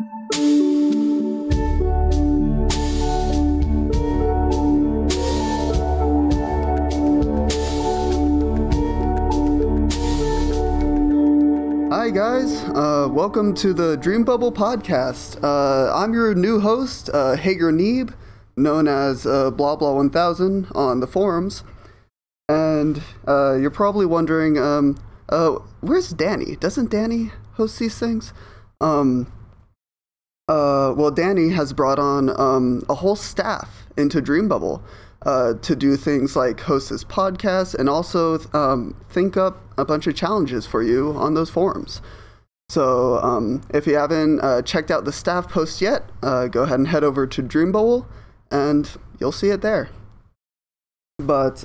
Hi guys, welcome to the Dreambubble podcast. I'm your new host, Hager Neeb, known as Blah Blah 1000 on the forums. And you're probably wondering, where's Danny? Doesn't Danny host these things? Well, Danny has brought on a whole staff into Dreambubble to do things like host his podcast and also think up a bunch of challenges for you on those forums. So if you haven't checked out the staff post yet, go ahead and head over to Dreambubble and you'll see it there. But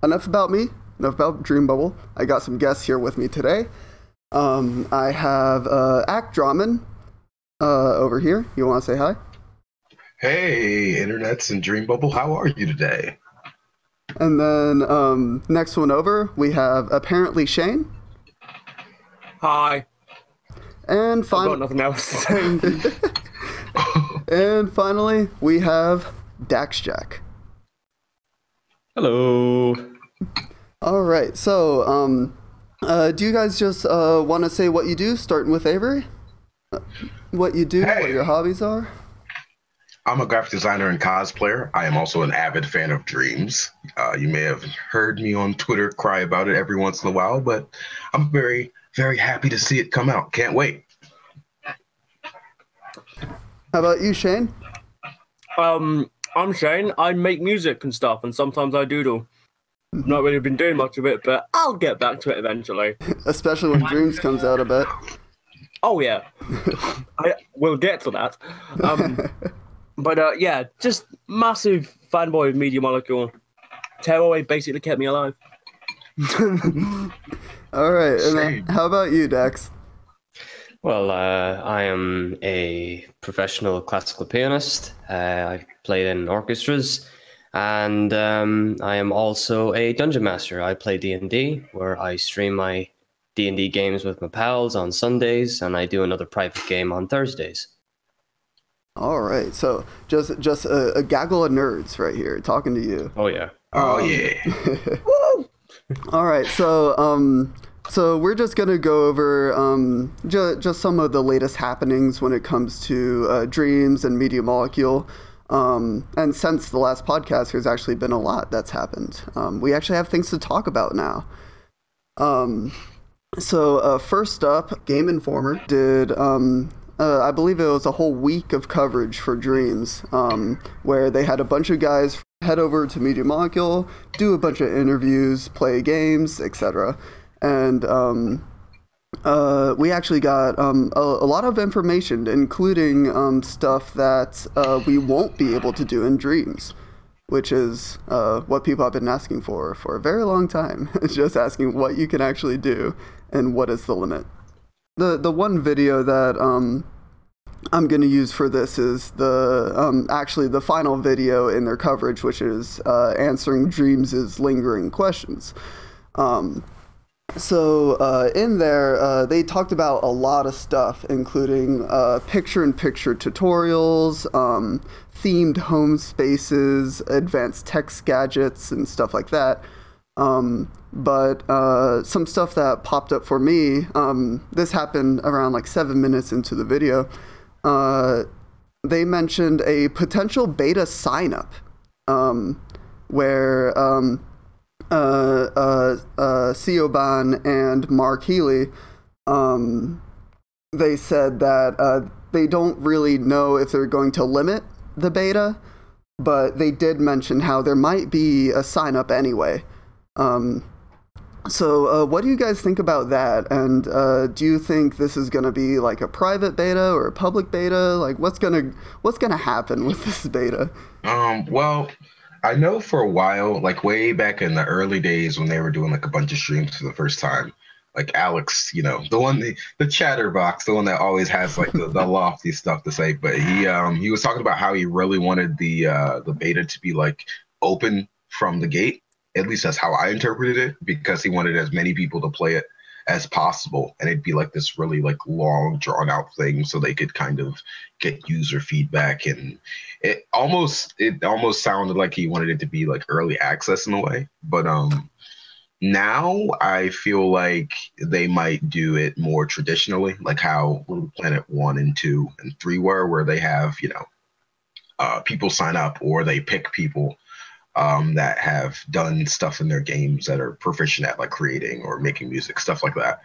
enough about me, enough about Dreambubble. I got some guests here with me today. I have Act Draman over here. You want to say hi? Hey, internets and Dreambubble, how are you today? And then next one over, we have apparently Shane. Hi. And I've got nothing else to say. And finally, we have Daxjack. Hello. All right, so do you guys just want to say what you do, starting with Avery? What you do, what your hobbies are? I'm a graphic designer and cosplayer. I am also an avid fan of Dreams. You may have heard me on Twitter cry about it every once in a while, but I'm very, very happy to see it come out. Can't wait. How about you, Shane? I'm Shane. I make music and stuff, and sometimes I doodle. Not really been doing much of it, but I'll get back to it eventually. Especially when Dreams comes out, I bet. Oh, yeah. We'll get to that. But yeah, just massive fanboy of Media Molecule. Tearaway basically kept me alive. All right, and then how about you, Dax? Well, I am a professional classical pianist. I've played in orchestras, and I am also a dungeon master. I play D&D, where I stream my D&D games with my pals on Sundays, and I do another private game on Thursdays. All right, so just a gaggle of nerds right here talking to you. Oh yeah. Oh yeah. All right, so so we're just gonna go over just some of the latest happenings when it comes to Dreams and Media Molecule. And since the last podcast, there's actually been a lot that's happened. We actually have things to talk about now. So first up, Gameinformer did I believe it was a whole week of coverage for Dreams, where they had a bunch of guys head over to Media Molecule, do a bunch of interviews, play games, etc. And we actually got a lot of information, including stuff that we won't be able to do in Dreams, which is what people have been asking for a very long time. It's just asking what you can actually do and what is the limit. The one video that I'm going to use for this is the actually the final video in their coverage, which is answering Dreams' lingering questions. So in there, they talked about a lot of stuff, including picture-in-picture tutorials, themed home spaces, advanced text gadgets, and stuff like that. But some stuff that popped up for me, this happened around like 7 minutes into the video. They mentioned a potential beta sign-up, where Siobhan and Mark Healy, they said that they don't really know if they're going to limit the beta, but they did mention how there might be a sign-up anyway. So what do you guys think about that? And do you think this is going to be like a private beta or a public beta? Like what's gonna happen with this beta? Well, I know for a while, like way back in the early days when they were doing like a bunch of streams for the first time, like Alex, you know, the chatterbox, the one that always has like the lofty stuff to say, but he was talking about how he really wanted the beta to be like open from the gate. At least that's how I interpreted it, because he wanted as many people to play it as possible, and it'd be like this really like long drawn out thing so they could kind of get user feedback. And it almost sounded like he wanted it to be like early access in a way, but now I feel like they might do it more traditionally, like how Little Planet 1 and 2 and 3 were, where they have, people sign up or they pick people that have done stuff in their games that are proficient at like creating or making music, stuff like that.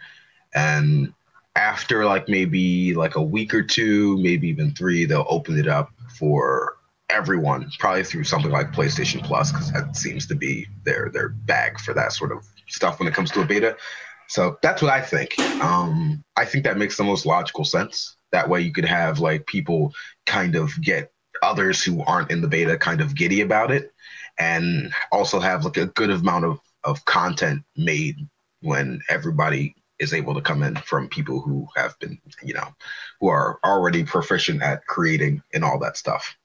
And after like maybe like a week or two, maybe even 3, they'll open it up for everyone, probably through something like PlayStation Plus, because that seems to be their bag for that sort of stuff when it comes to a beta. So that's what I think. I think that makes the most logical sense. That way you could have like people kind of get others who aren't in the beta kind of giddy about it, and also have like a good amount of content made when everybody is able to come in from people who have been, who are already proficient at creating and all that stuff.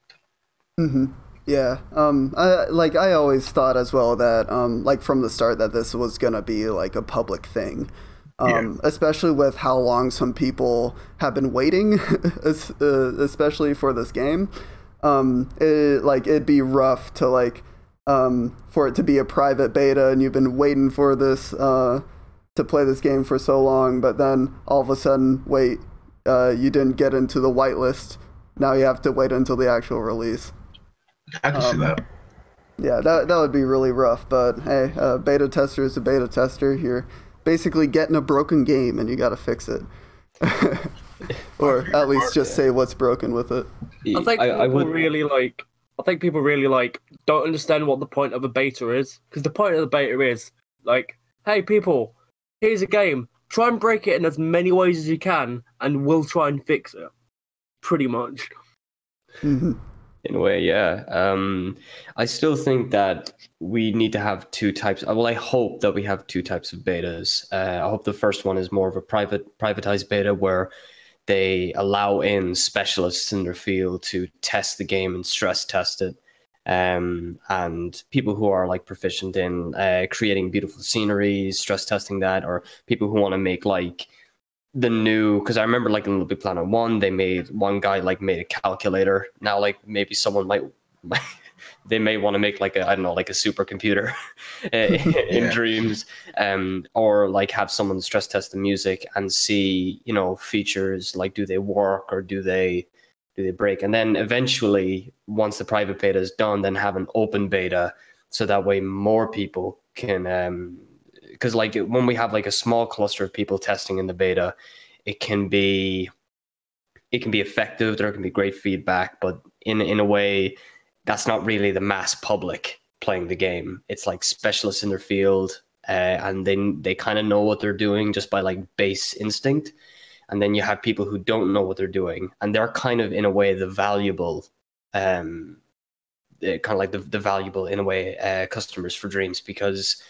Mm-hmm. Yeah. I always thought as well that, like from the start, that this was gonna be like a public thing. Especially with how long some people have been waiting, especially for this game. It'd be rough to like, for it to be a private beta and you've been waiting for this, to play this game for so long, but then all of a sudden, wait, you didn't get into the whitelist. Now you have to wait until the actual release. I can see that. Yeah, that would be really rough, but hey, beta tester is a beta tester. You're basically getting a broken game and you gotta fix it. Or at least just say what's broken with it. I think people really like don't understand what the point of a beta is, because the point of the beta is like, hey people, here's a game, try and break it in as many ways as you can and we'll try and fix it, pretty much. Mm-hmm. In a way, yeah. I still think that we need to have 2 types. Well, I hope that we have 2 types of betas. I hope the first one is more of a privatized beta where they allow in specialists in their field to test the game and stress test it. And people who are like proficient in creating beautiful sceneries, stress testing that, or people who want to make like the new, because I remember like in Little Big Planet 1, they made one guy like made a calculator. Now like maybe someone might they may want to make like a, I don't know, like a supercomputer in Dreams, or like have someone stress test the music and see, features like, do they work or do they break? And then eventually, once the private beta is done, then have an open beta, so that way more people can, because like when we have like a small cluster of people testing in the beta, it can be effective, there can be great feedback, but in a way that's not really the mass public playing the game. It's like specialists in their field, and they kind of know what they're doing just by like base instinct. And then you have people who don't know what they're doing, and they're kind of in a way the valuable, kind of like the valuable in a way customers for Dreams, because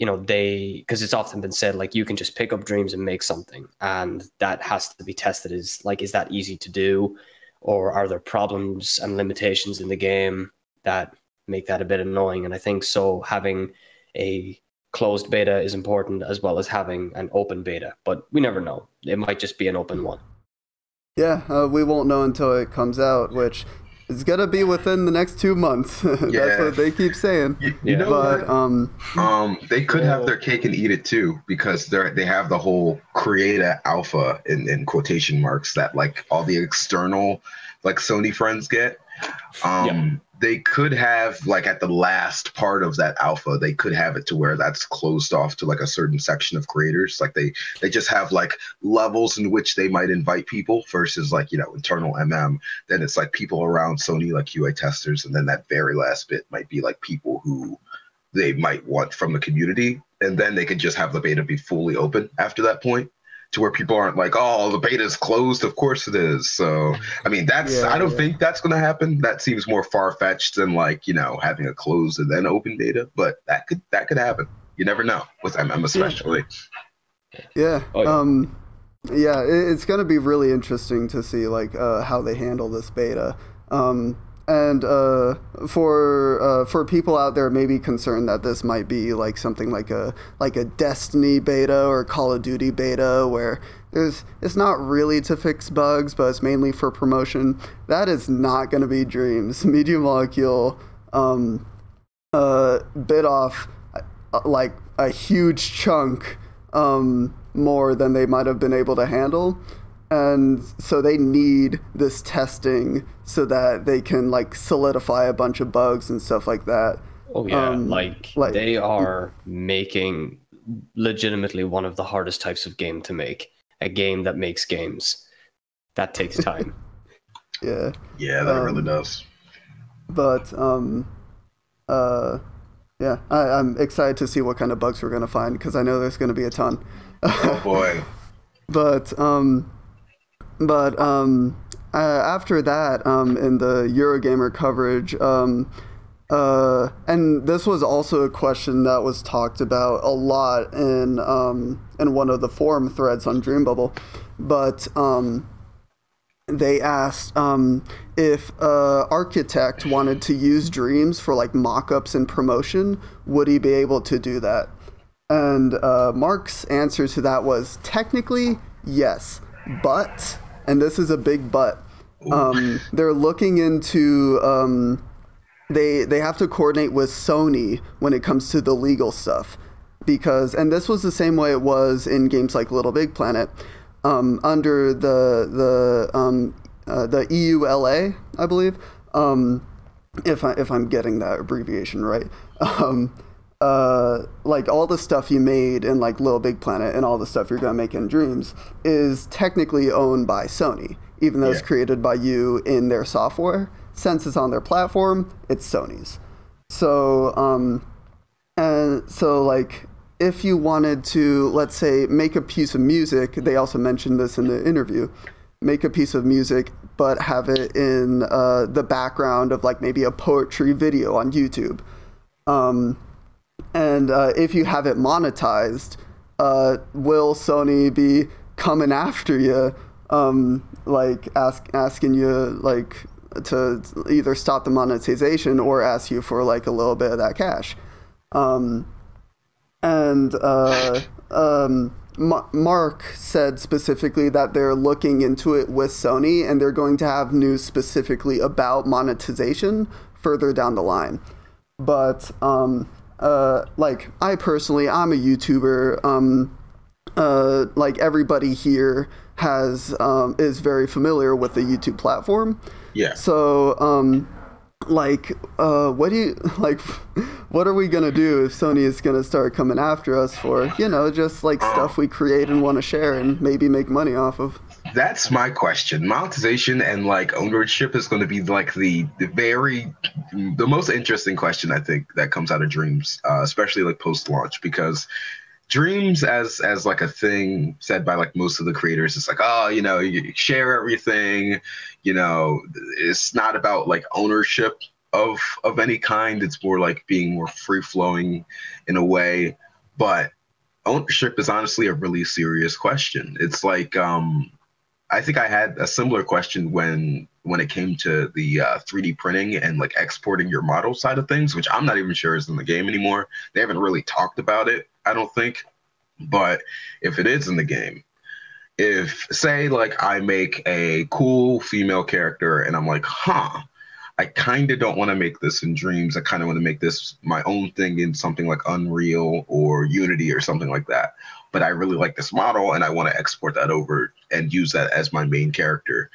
because it's often been said like you can just pick up Dreams and make something, and that has to be tested. Is that easy to do, or are there problems and limitations in the game that make that a bit annoying? And I think so having a closed beta is important, as well as having an open beta, but we never know. It might just be an open one. Yeah, we won't know until it comes out, which is gonna be within the next 2 months. That's what they keep saying. You know what? They could have their cake and eat it too, because they have the whole creator alpha in quotation marks that like all the external like Sony friends get. They could have like at the last part of that alpha, they could have it to where that's closed off to like a certain section of creators. Like they just have like levels in which they might invite people versus like, internal MM. Then it's like people around Sony, like QA testers. And then that very last bit might be like people who they might want from the community. And then they could just have the beta be fully open after that point, to where people aren't like, oh, the beta is closed. Of course it is. So, I mean, I don't think that's going to happen. That seems more far-fetched than like, having a closed and then open beta, but that could happen. You never know with MM especially. Yeah. It's going to be really interesting to see like how they handle this beta. And for people out there maybe concerned that this might be like something like a Destiny beta or Call of Duty beta where it's not really to fix bugs, but it's mainly for promotion, that is not going to be Dreams. Media Molecule bit off like a huge chunk more than they might have been able to handle. And so they need this testing so that they can like solidify a bunch of bugs and stuff like that. Oh yeah, like they are making legitimately one of the hardest types of game to make. A game that makes games. That takes time. Yeah. Yeah, that really does. But yeah, I'm excited to see what kind of bugs we're gonna find because I know there's gonna be a ton. Oh boy. But after that, in the Eurogamer coverage, and this was also a question that was talked about a lot in one of the forum threads on Dreambubble, but they asked if Architect wanted to use Dreams for like mock-ups and promotion, would he be able to do that? And Mark's answer to that was technically yes, but, and this is a big but, they're looking into they have to coordinate with Sony when it comes to the legal stuff, because, and this was the same way it was in games like Little Big Planet, under the EULA, I believe, if I'm getting that abbreviation right. Like all the stuff you made in like Little Big Planet and all the stuff you're gonna make in Dreams is technically owned by Sony, even though it's created by you in their software. Since it's on their platform, it's Sony's. So and so like if you wanted to, let's say, make a piece of music, they also mentioned this in the interview, make a piece of music but have it in the background of like maybe a poetry video on YouTube. And if you have it monetized, will Sony be coming after you, like asking you like to either stop the monetization or ask you for like a little bit of that cash? Mark said specifically that they're looking into it with Sony and they're going to have news specifically about monetization further down the line. But like I personally, I'm a YouTuber. Like everybody here is very familiar with the YouTube platform. Yeah. So like what are we gonna do if Sony is gonna start coming after us for, you know, just like stuff we create and want to share and maybe make money off of? That's my question. Monetization and like ownership is going to be like the most interesting question I think that comes out of Dreams, especially like post launch, because Dreams as like a thing said by like most of the creators, it's like, oh, you know, you share everything, you know, it's not about like ownership of any kind. It's more like being more free flowing in a way. But ownership is honestly a really serious question. It's like I think I had a similar question when it came to the 3D printing and like exporting your model side of things, which I'm not even sure is in the game anymore. They haven't really talked about it, I don't think. But if it is in the game, if say like I make a cool female character and I'm like, I kind of don't want to make this in Dreams. I kind of want to make this my own thing in something like Unreal or Unity or something like that. But I really like this model and I want to export that over and use that as my main character.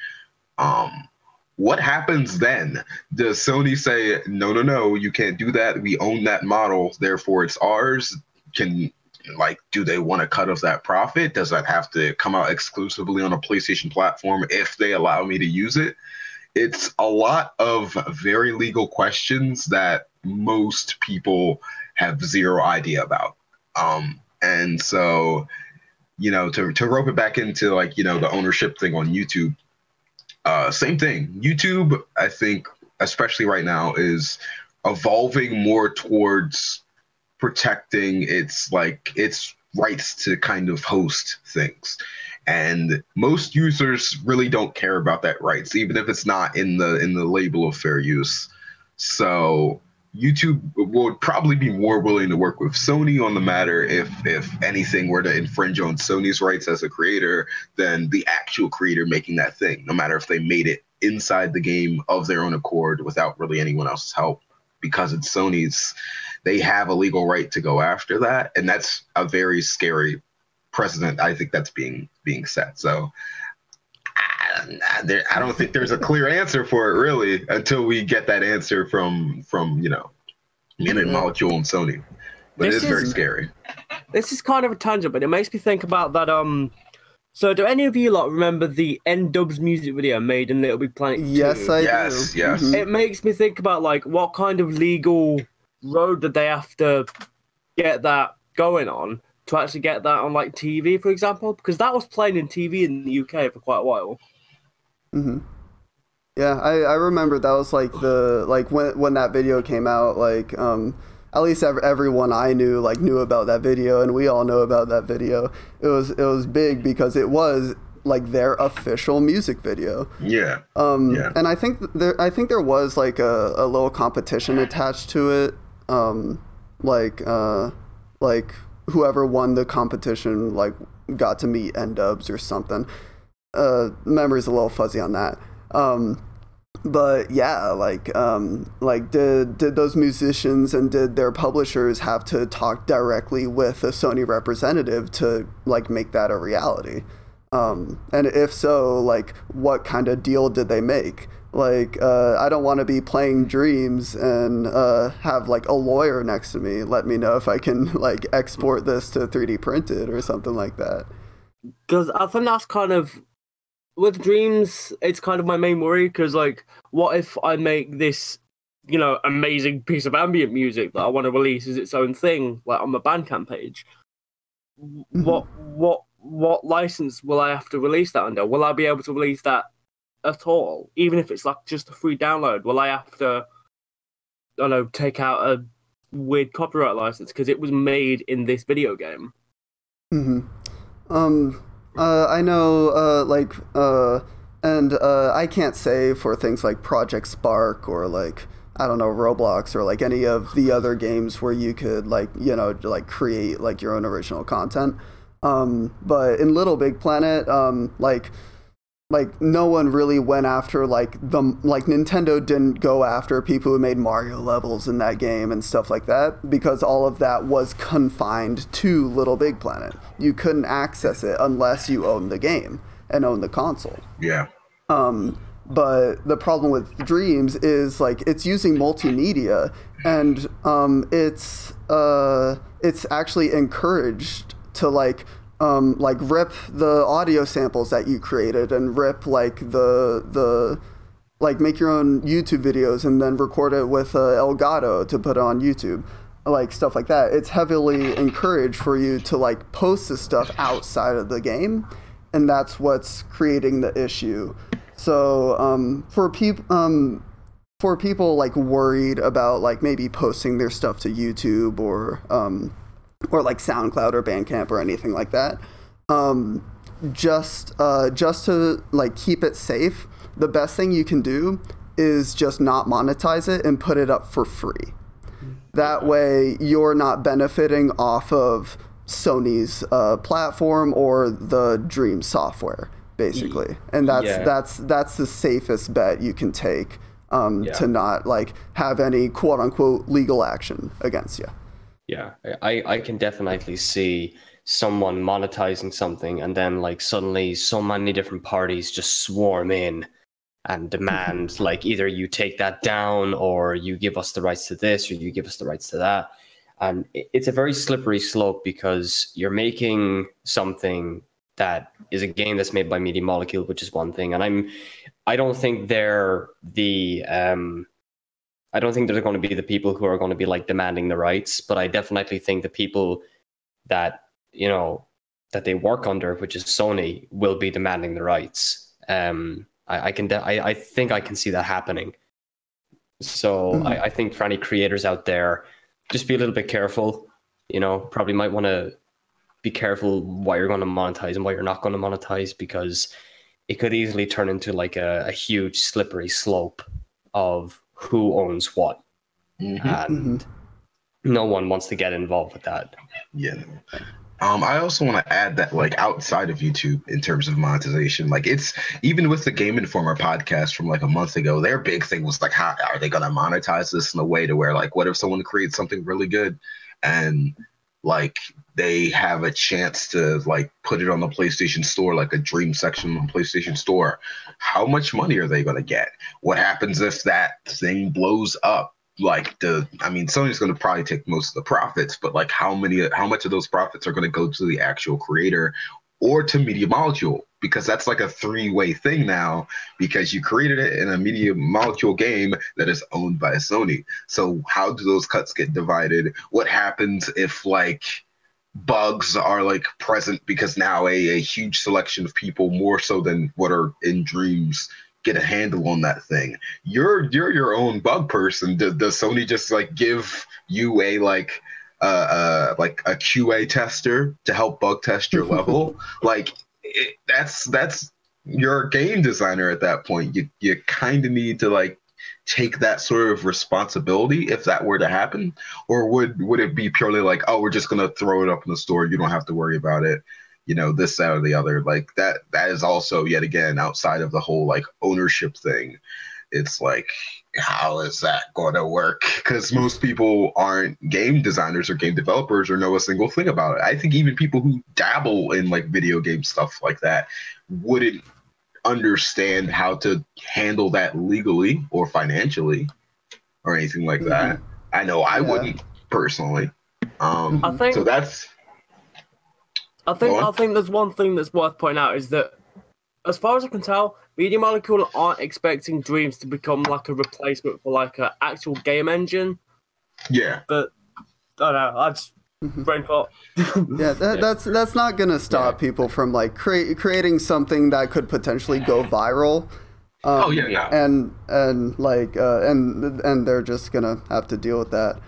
What happens then? Does Sony say, no, you can't do that. We own that model, therefore it's ours? Do they want a cut of that profit? Does that have to come out exclusively on a PlayStation platform if they allow me to use it? It's a lot of very legal questions that most people have zero idea about. And so, you know, to rope it back into like, you know, the ownership thing on YouTube, same thing. YouTube, I think, especially right now, is evolving more towards protecting its rights to kind of host things. and most users really don't care about that rights, even if it's not in the label of fair use. So YouTube would probably be more willing to work with Sony on the matter if anything were to infringe on Sony's rights as a creator than the actual creator making that thing, no matter if they made it inside the game of their own accord without really anyone else's help. Because it's Sony's, they have a legal right to go after that, and that's a very scary precedent. I think that's being set. So I don't think there's a clear answer for it really until we get that answer from Minute Molecule and Sony. But it is very scary. This is kind of a tangent, but it makes me think about that. So do any of you lot remember the N-Dubs music video made in Little Big Planet 2? Yes, I do. Yes. Mm-hmm. It makes me think about like what kind of legal road did they have to get that going on to actually get that on like TV, for example? Because that was playing in TV in the UK for quite a while. Mm-hmm. Yeah, I remember that was like when that video came out, like at least everyone I knew knew about that video, and we all know about that video. It was big because it was like their official music video. Yeah. And I think there was like a little competition attached to it. Like whoever won the competition got to meet N-Dubs or something. Memory's a little fuzzy on that. But yeah, did those musicians and did their publishers have to talk directly with a Sony representative to make that a reality? And if so, what kind of deal did they make? I don't want to be playing Dreams and have a lawyer next to me let me know if I can export this to 3D printed or something like that. Because I think that's kind of, with Dreams, it's kind of my main worry, because what if I make this amazing piece of ambient music that I want to release as its own thing, on my Bandcamp page? Mm-hmm. What license will I have to release that under? Will I be able to release that at all, even if it's just a free download? Will I have to, I don't know, take out a weird copyright license because it was made in this video game? Mm-hmm. I know, and I can't say for things like Project Spark or I don't know, Roblox or any of the other games where you could create your own original content. But in Little Big Planet, no one really went after Nintendo didn't go after people who made Mario levels in that game and stuff like that, because all of that was confined to Little Big Planet. You couldn't access it unless you owned the game and owned the console. Yeah. But the problem with Dreams is it's using multimedia, and it's actually encouraged to rip the audio samples that you created and rip the make your own YouTube videos and then record it with Elgato to put it on YouTube, stuff like that. It's heavily encouraged for you to post this stuff outside of the game, and that's what's creating the issue. So for people worried about maybe posting their stuff to YouTube or SoundCloud or Bandcamp or anything like that, just to keep it safe, the best thing you can do is just not monetize it and put it up for free. That way you're not benefiting off of Sony's platform or the Dream software, basically. And that's the safest bet you can take to not have any quote unquote legal action against you. Yeah, I can definitely see someone monetizing something and then suddenly so many different parties just swarm in and demand either you take that down or you give us the rights to this or you give us the rights to that. And it's a very slippery slope, because you're making something that is a game that's made by Media Molecule, which is one thing. And I don't think they're going to be the people who are going to be demanding the rights, but I definitely think the people that that they work under, which is Sony, will be demanding the rights. I think I can see that happening. So I think for any creators out there, just be a little bit careful. Probably might want to be careful what you're going to monetize and what you're not going to monetize, because it could easily turn into like a huge slippery slope of who owns what. And no one wants to get involved with that. Yeah. I also want to add that, like, outside of YouTube, in terms of monetization, like, it's even with the Gameinformer podcast from like a month ago, their big thing was like, how are they going to monetize this in a way to where, like, what if someone creates something really good and like they have a chance to like put it on the PlayStation Store, like a Dream section on PlayStation Store? How much money are they going to get? What happens if that thing blows up? Like, Sony's going to probably take most of the profits, but like how much of those profits are going to go to the actual creator or to Media Molecule? Because that's like a three-way thing now, because you created it in a Media Molecule game that is owned by Sony. So how do those cuts get divided? What happens if like bugs are like present, because now a huge selection of people, more so than what are in Dreams, get a handle on that thing? You're your own bug person. Does Sony just like give you a like a QA tester to help bug test your level? Like, that's you're a game designer at that point. You kind of need to like take that sort of responsibility if that were to happen. Or would it be purely like, oh, we're just gonna throw it up in the store, you don't have to worry about it, this, that, or the other? Like, that is also, yet again, outside of the whole like ownership thing. It's like, how is that going to work? Because most people aren't game designers or game developers or know a single thing about it. I think even people who dabble in like video game stuff like that wouldn't understand how to handle that legally or financially or anything like that. I know I wouldn't personally. I think there's one thing that's worth pointing out, is that as far as I can tell, Media Molecule aren't expecting Dreams to become like a replacement for like an actual game engine. Yeah. But I don't know, I just brain thought. That's not gonna stop people from like creating something that could potentially go viral. And they're just gonna have to deal with that.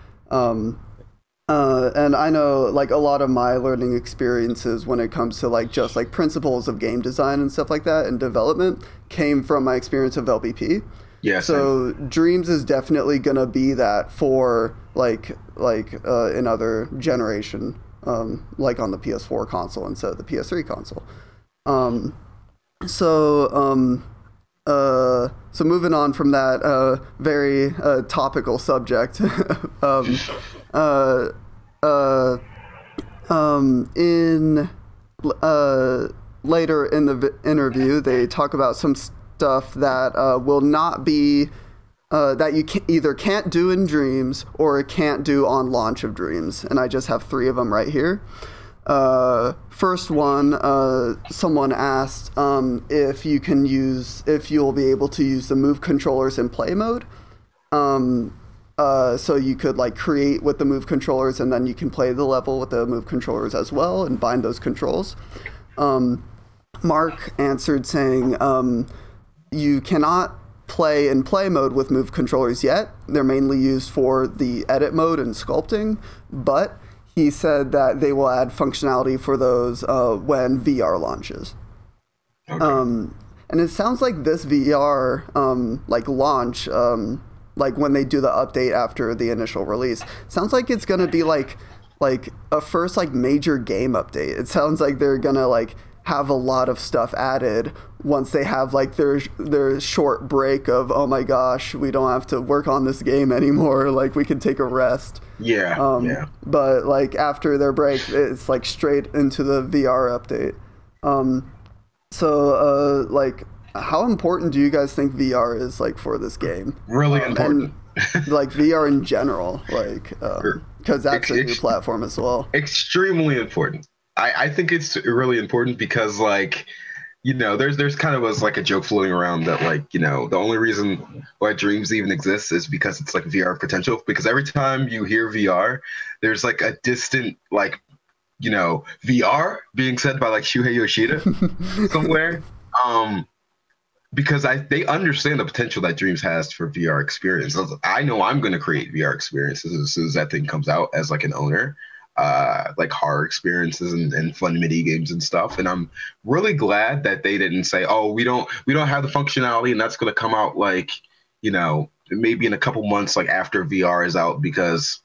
And I know like a lot of my learning experiences when it comes to like just like principles of game design and stuff like that and development came from my experience of LBP. Yeah. So Dreams is definitely gonna be that for like another generation, like on the PS4 console instead of the PS3 console. So moving on from that very topical subject, later in the interview, they talk about some stuff that will not be that you either can't do in Dreams or can't do on launch of Dreams, and I just have 3 of them right here. First one, someone asked if you'll be able to use the Move controllers in play mode. So you could like create with the Move controllers, and then you can play the level with the Move controllers as well and bind those controls. Mark answered saying you cannot play in play mode with Move controllers yet. They're mainly used for the edit mode and sculpting, but he said that they will add functionality for those when VR launches. Okay. And it sounds like this VR like launch, like when they do the update after the initial release, sounds like it's gonna be like a first like major game update. It sounds like they're gonna like have a lot of stuff added once they have like their short break of, oh my gosh, we don't have to work on this game anymore, like we can take a rest. Yeah. But like after their break, it's like straight into the VR update. So like, how important do you guys think VR is like for this game? Really important. And, like VR in general, like because that's a new platform as well. Extremely important. I think it's really important because like, there's kind of was like a joke floating around that like, the only reason why Dreams even exists is because it's like VR potential. Because every time you hear VR, there's like a distant like, VR being said by like Shuhei Yoshida somewhere. Because they understand the potential that Dreams has for VR experience. I know I'm going to create VR experiences as soon as that thing comes out as like an owner. like horror experiences and fun mini games and stuff. And I'm really glad that they didn't say, oh, we don't have the functionality, and that's going to come out like, you know, maybe in a couple months, like after VR is out, because,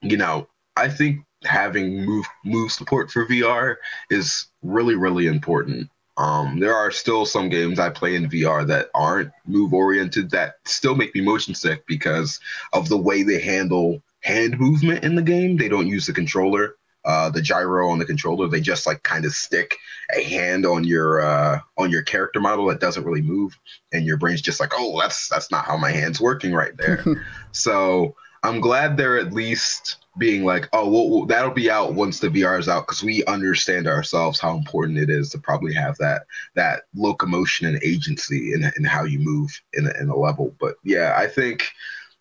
you know, I think having move support for VR is really, really important. There are still some games I play in VR that aren't move oriented that still make me motion sick because of the way they handle hand movement in the game. They don't use the controller, the gyro on the controller. They just like kind of stick a hand on your character model that doesn't really move, and your brain's just like, oh, that's not how my hand's working right there. So I'm glad they're at least being like, oh, well, that'll be out once the VR is out, because we understand ourselves how important it is to probably have that locomotion and agency in how you move in a level. But yeah, I think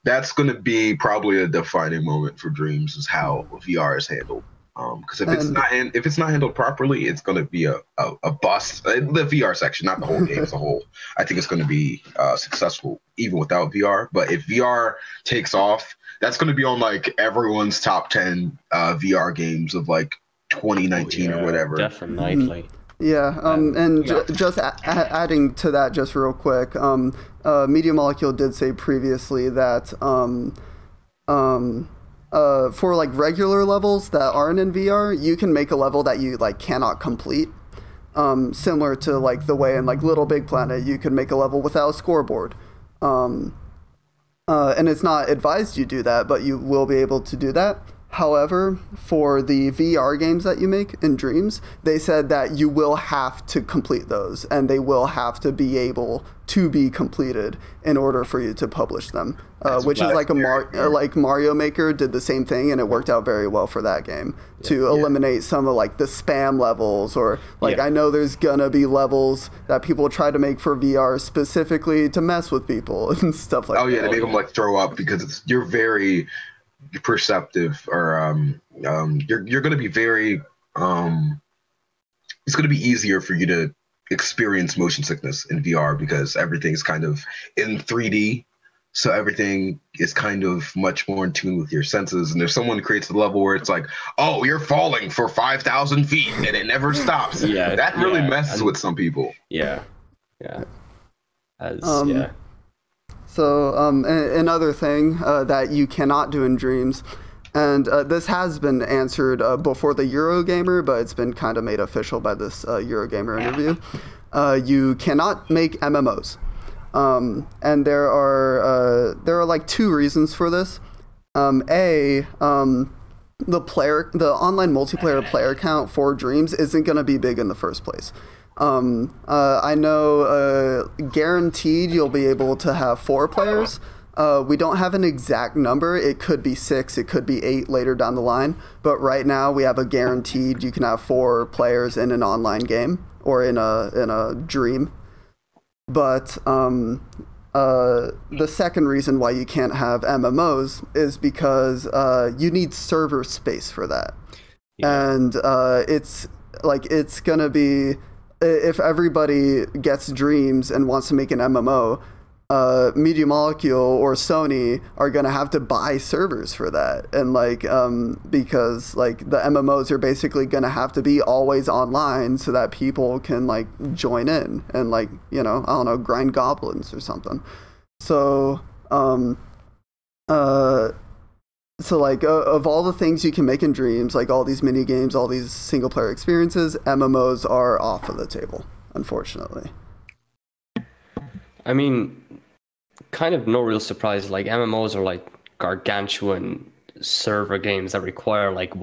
that's going to be probably a defining moment for Dreams, is how VR is handled. Because if it's not handled properly, it's going to be a bust. The VR section, not the whole game as a whole. I think it's going to be successful even without VR. But if VR takes off, that's going to be on like everyone's top 10 VR games of like 2019 or whatever. Definitely. Yeah, just adding to that just real quick, Media Molecule did say previously that for like regular levels that aren't in VR, you can make a level that you like cannot complete. Similar to like the way in like Little Big Planet, you can make a level without a scoreboard. And it's not advised you do that, but you will be able to do that. However, for the VR games that you make in Dreams, they said that you will have to complete those, and they will have to be able to be completed in order for you to publish them. Which is like like Mario Maker did the same thing, and it worked out very well for that game to eliminate some of like the spam levels, or like I know there's gonna be levels that people try to make for VR specifically to mess with people and stuff like that. Oh yeah, they make them like throw up because you're very perceptive, or you're going to be very it's going to be easier for you to experience motion sickness in VR because everything's kind of in 3D, so everything is kind of much more in tune with your senses. And if someone creates a level where it's like, oh, you're falling for 5,000 feet and it never stops, that really messes with some people. So another thing that you cannot do in Dreams, and this has been answered before the Eurogamer, but it's been kind of made official by this Eurogamer interview. You cannot make MMOs, and there are like two reasons for this. The online multiplayer player count for Dreams isn't going to be big in the first place. I know guaranteed you'll be able to have 4 players. We don't have an exact number. It could be 6, it could be 8 later down the line. But right now we have a guaranteed you can have 4 players in an online game or in a Dream. But the second reason why you can't have MMOs is because you need server space for that. And it's gonna be, if everybody gets Dreams and wants to make an MMO, Media Molecule or Sony are gonna have to buy servers for that, and because like the MMOs are basically gonna have to be always online so that people can like join in and like, you know, I don't know, grind goblins or something. So so like of all the things you can make in Dreams, like all these mini games, all these single player experiences, MMOs are off of the table, unfortunately. I mean, kind of no real surprise. Like MMOs are like gargantuan server games that require like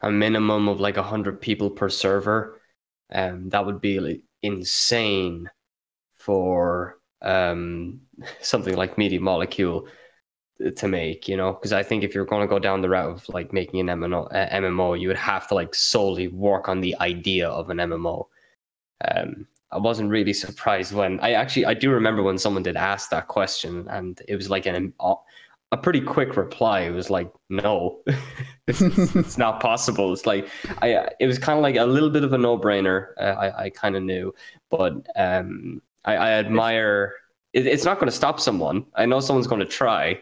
a minimum of like 100 people per server. That would be like insane for something like Media Molecule to make, you know, because I think if you're going to go down the route of like making an MMO, you would have to like solely work on the idea of an MMO. I wasn't really surprised when I do remember when someone did ask that question, and it was like a pretty quick reply. It was like, no, it's not possible. It's like it was kind of like a little bit of a no-brainer. I kind of knew, but I admire. It's not going to stop someone. I know someone's going to try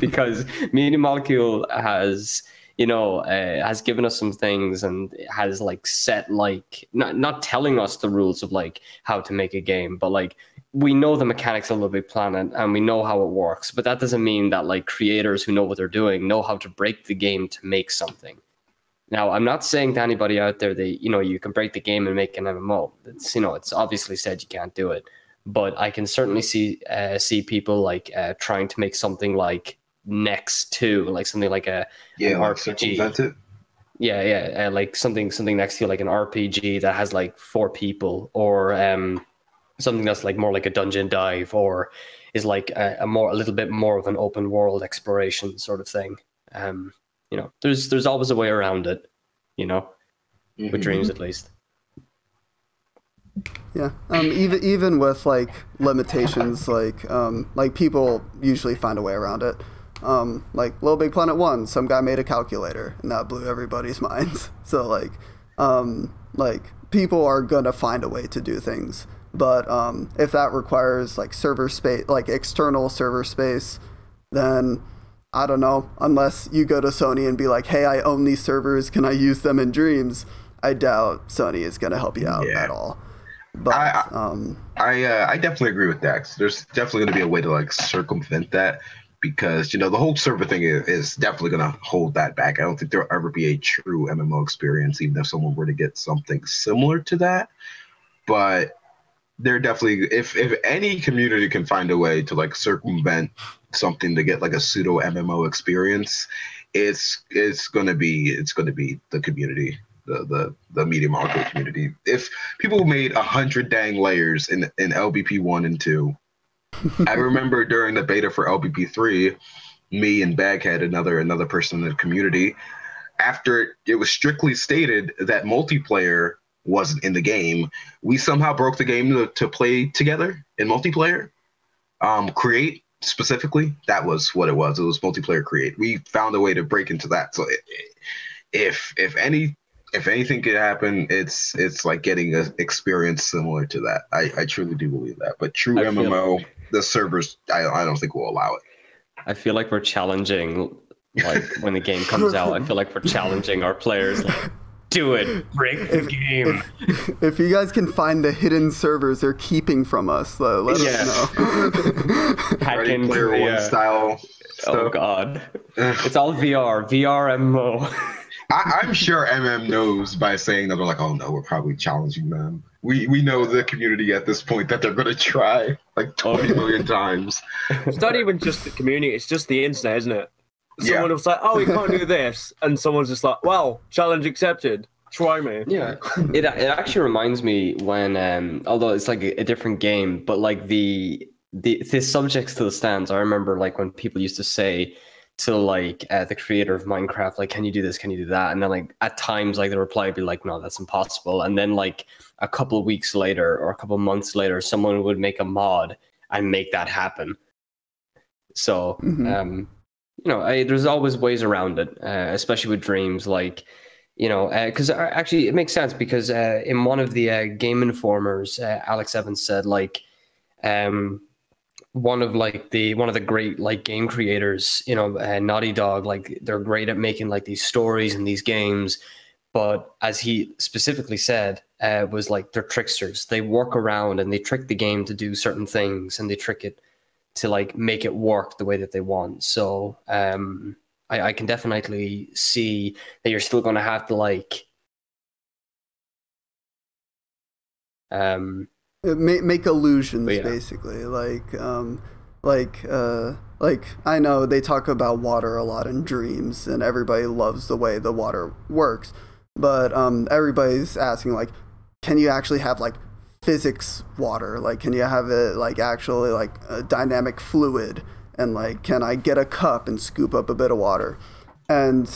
because Media Molecule has, has given us some things and has like set like not telling us the rules of like how to make a game, but like we know the mechanics of Little Big Planet and we know how it works. But that doesn't mean that like creators who know what they're doing know how to break the game to make something. Now, I'm not saying to anybody out there that you can break the game and make an MMO. It's obviously said you can't do it, but I can certainly see people like trying to make something like next to like something like an RPG. That's it. Like something next to like an RPG that has like 4 people, or something that's like more like a dungeon dive, or is like a little bit more of an open world exploration sort of thing. There's always a way around it, with Dreams at least. Yeah. Even with like limitations, like people usually find a way around it. Like Little Big Planet 1, some guy made a calculator and that blew everybody's minds. So like people are gonna find a way to do things. But if that requires like server space, like external server space, then I don't know, unless you go to Sony and be like, hey, I own these servers, can I use them in Dreams? I doubt Sony is gonna help you out at all. But I definitely agree with that. There's definitely gonna be a way to like circumvent that, because the whole server thing is definitely going to hold that back. I don't think there'll ever be a true MMO experience, even if someone were to get something similar to that. But they're definitely, if any community can find a way to like circumvent something to get like a pseudo MMO experience, it's going to be the community, the media market community. If people made 100 dang layers in LBP 1 and 2. I remember during the beta for LBP3, me and Baghead, another person in the community, after it was strictly stated that multiplayer wasn't in the game, we somehow broke the game to play together in multiplayer. Create specifically, that was what it was. It was multiplayer create. We found a way to break into that. So if anything could happen, it's like getting an experience similar to that. I truly do believe that. But true MMO, the servers, I don't think will allow it. I feel like we're challenging, like when the game comes out, I feel like we're challenging our players, like, do it, break the game. If you guys can find the hidden servers they're keeping from us, let us know. Hack Ready into Player One style stuff. Oh god, it's all VR MMO. I'm sure MM knows by saying that. They're like, oh no, we're probably challenging them. We know the community at this point that they're going to try like 20 million times. It's not even just the community, it's just the internet, isn't it? Someone was like, oh, you can't do this. And someone's just like, well, challenge accepted. Try me. Yeah. It actually reminds me when, although it's like a different game, but like the subjects to the stands, I remember like when people used to say to like the creator of Minecraft, like, can you do this? Can you do that? And then like at times like the reply would be like, no, that's impossible. And then like a couple of weeks later or a couple of months later, someone would make a mod and make that happen. So, there's always ways around it, especially with Dreams, like, because actually it makes sense because in one of the Gameinformers, Alex Evans said like, one of the great like game creators, Naughty Dog, like they're great at making like these stories and these games, but as he specifically said, was like they're tricksters. They work around and they trick the game to do certain things, and they trick it to like make it work the way that they want. So I can definitely see that you're still going to have to like make illusions, basically. Like I know they talk about water a lot in Dreams, and everybody loves the way the water works, but everybody's asking like, can you actually have like physics water? Like, can you have it like actually like a dynamic fluid? And like, can I get a cup and scoop up a bit of water? And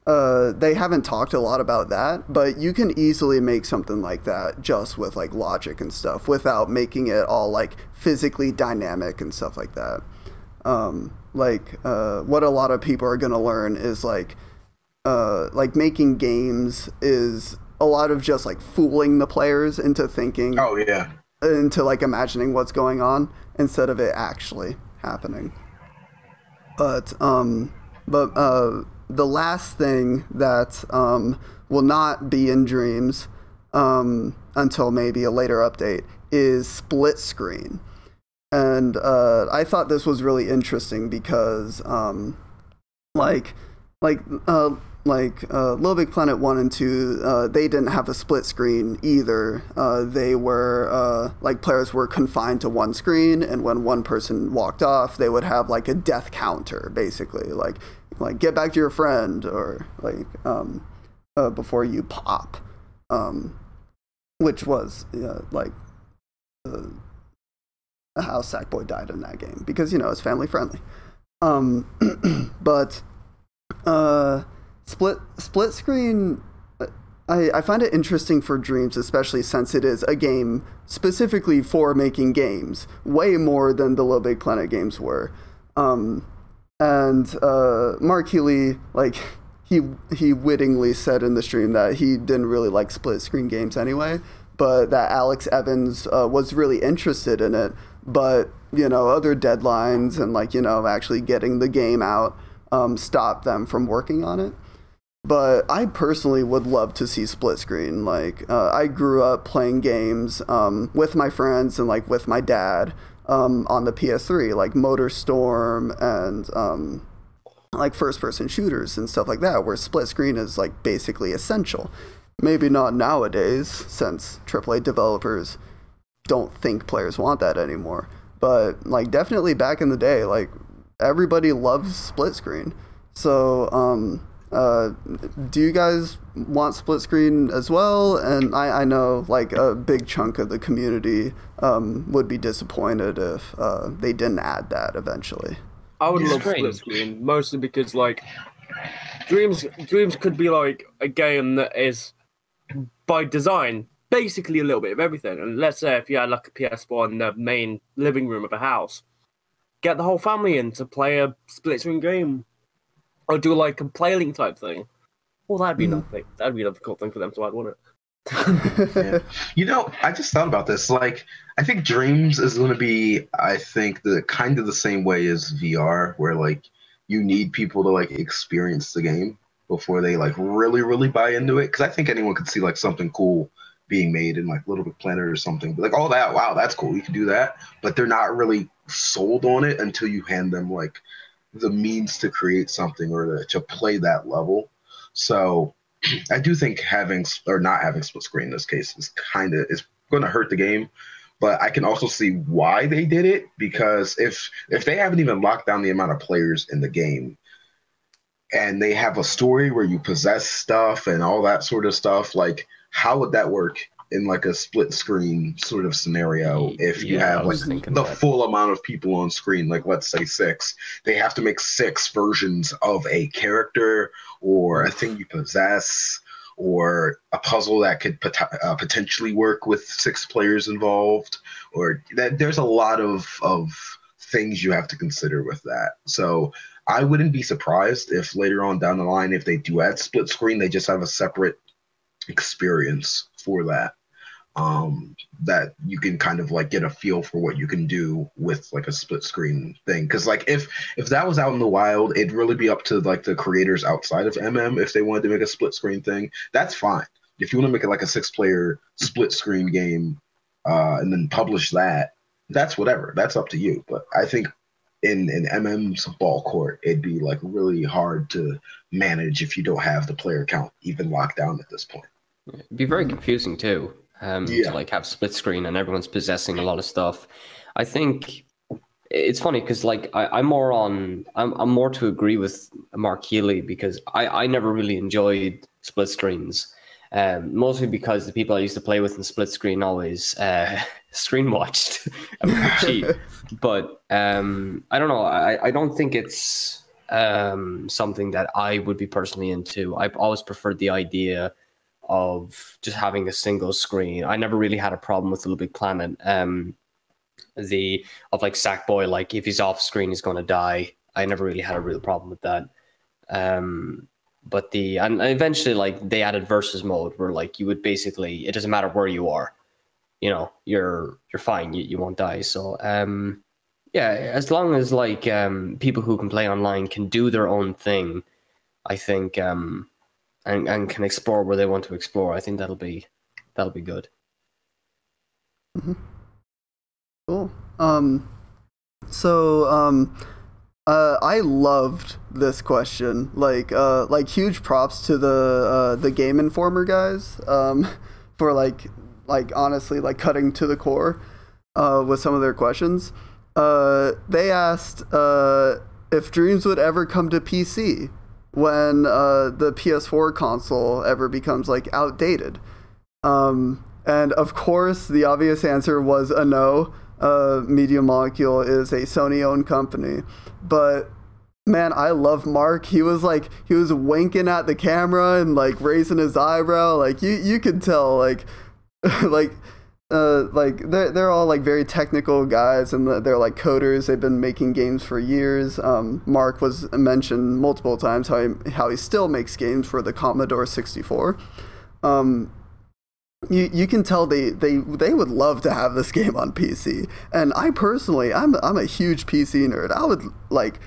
they haven't talked a lot about that, but you can easily make something like that just with like logic and stuff without making it all like physically dynamic and stuff like that. What a lot of people are going to learn is like making games is a lot of just like fooling the players into thinking, into like imagining what's going on instead of it actually happening. But the last thing that will not be in Dreams until maybe a later update is split screen. And I thought this was really interesting because Little Big Planet 1 and 2, they didn't have a split screen either. They were, players were confined to one screen, and when one person walked off, they would have, like, a death counter, basically. Like get back to your friend, or, before you pop. Which was, how Sackboy died in that game, because, it's family friendly. But split screen, I find it interesting for Dreams, especially since it is a game specifically for making games, way more than the Little Big Planet games were. And Mark Healy, he wittingly said in the stream that he didn't really like split screen games anyway, but that Alex Evans was really interested in it, but other deadlines and actually getting the game out stopped them from working on it. But I personally would love to see split screen. I grew up playing games with my friends and with my dad on the PS3, like Motor Storm and first person shooters and stuff like that, where split screen is basically essential. Maybe not nowadays, since AAA developers don't think players want that anymore. But definitely back in the day, everybody loves split screen. So do you guys want split screen as well? And I know a big chunk of the community would be disappointed if they didn't add that eventually. I would love split screen, mostly because Dreams could be a game that is by design basically a little bit of everything. And let's say if you had a PS4 in the main living room of a house, get the whole family in to play a split screen game, or do a Playlink type thing. Well, that'd be nothing. That'd be another cool thing for them to add, wouldn't it? Yeah. I just thought about this. I think Dreams is going to be, the kind of the same way as VR, where you need people to experience the game before they really, really buy into it. Because I think anyone could see something cool being made in Little Big Planet or something. Oh, that, wow, that's cool. You can do that. But they're not really sold on it until you hand them the means to create something or to play that level. So I do think having or not having split screen in this case is going to hurt the game. But I can also see why they did it, because if they haven't even locked down the amount of players in the game, and they have a story where you possess stuff and all that sort of stuff, how would that work in a split screen sort of scenario? If you have the full amount of people on screen, let's say 6, they have to make 6 versions of a character or a thing you possess or a puzzle that could potentially work with 6 players involved, or that there's a lot of things you have to consider with that. So I wouldn't be surprised if later on down the line, if they do add split screen, they just have a separate experience for that. That you can kind of get a feel for what you can do with a split screen thing. Because if that was out in the wild, it'd really be up to the creators outside of if they wanted to make a split screen thing. That's fine. If you want to make it a 6-player split screen game and then publish that, that's whatever. That's up to you. But I think in MM's ball court, it'd be really hard to manage if you don't have the player count even locked down at this point. It'd be very confusing too. To have split screen and everyone's possessing a lot of stuff. I think it's funny because I'm more to agree with Mark Healy, because I never really enjoyed split screens. Mostly because the people I used to play with in split screen always screen watched and would cheat. But I don't know. I don't think it's something that I would be personally into. I've always preferred the idea of just having a single screen. I never really had a problem with Little Big Planet. Sackboy, if he's off screen, he's going to die. I never really had a real problem with that. But eventually, they added versus mode where you would basically, it doesn't matter where you are, you're fine. You won't die. So as long as people who can play online can do their own thing, I think, and can explore where they want to explore. I think that'll be good. Mm-hmm. Cool. I loved this question. Like huge props to the Gameinformer guys. For like honestly like cutting to the core, with some of their questions. They asked if Dreams would ever come to PC when the PS4 console ever becomes like outdated. And of course, the obvious answer was a no. Media Molecule is a Sony-owned company, but man, I love Mark. He was winking at the camera and like raising his eyebrow. Like you could tell like they're all like very technical guys, and they're like coders. They've been making games for years. Mark was mentioned multiple times how he still makes games for the Commodore 64. You can tell they would love to have this game on PC. And I personally, I'm a huge PC nerd. I would like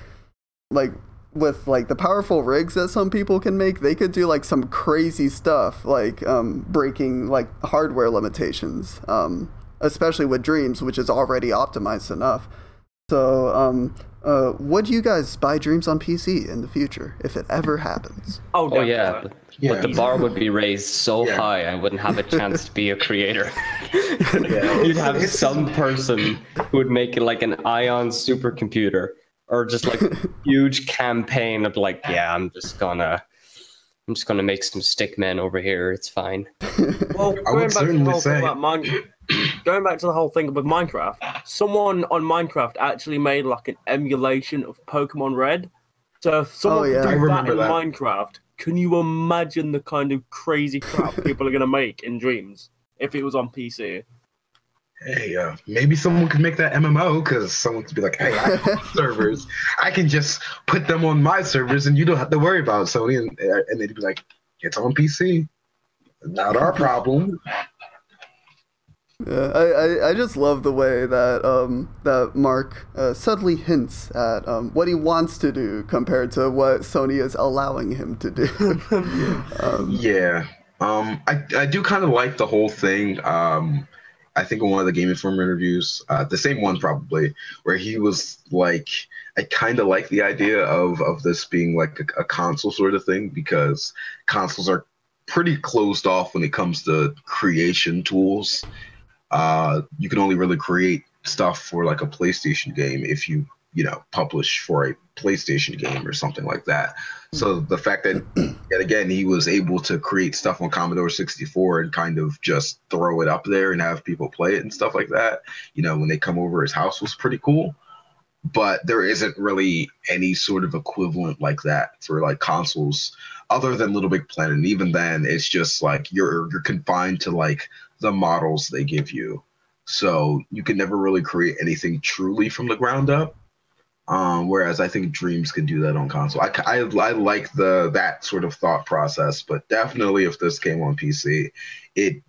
with like the powerful rigs that some people can make, they could do like some crazy stuff, like breaking like hardware limitations, especially with Dreams, which is already optimized enough. So would you guys buy Dreams on PC in the future if it ever happens? Oh yeah. But the bar would be raised so high, I wouldn't have a chance to be a creator. You'd have some person who would make it like an Ion supercomputer, or just like a huge campaign of like, yeah, I'm just gonna make some stickmen over here. It's fine. Well, going back to the whole thing with Minecraft, someone on Minecraft actually made like an emulation of Pokemon Red. So if someone could do that in Minecraft, can you imagine the kind of crazy crap people are going to make in Dreams if it was on PC? Hey, maybe someone could make that MMO, because someone could be like, hey, I have servers. I can just put them on my servers and you don't have to worry about Sony. And they'd be like, it's on PC. Not our problem. Yeah, I just love the way that that Mark subtly hints at what he wants to do compared to what Sony is allowing him to do. I do kind of like the whole thing. I think in one of the Gameinformer interviews, the same one probably, where he was like, I kind of like the idea of this being like a console sort of thing, because consoles are pretty closed off when it comes to creation tools. You can only really create stuff for like a PlayStation game if you publish for a PlayStation game or something like that. So the fact that yet again he was able to create stuff on Commodore 64 and kind of just throw it up there and have people play it and stuff like that, when they come over his house, was pretty cool. But there isn't really any sort of equivalent like that for like consoles other than Little Big Planet. And even then, it's just like you're confined to like the models they give you. So you can never really create anything truly from the ground up. Whereas I think Dreams can do that on console. I like that sort of thought process, but definitely if this came on PC, it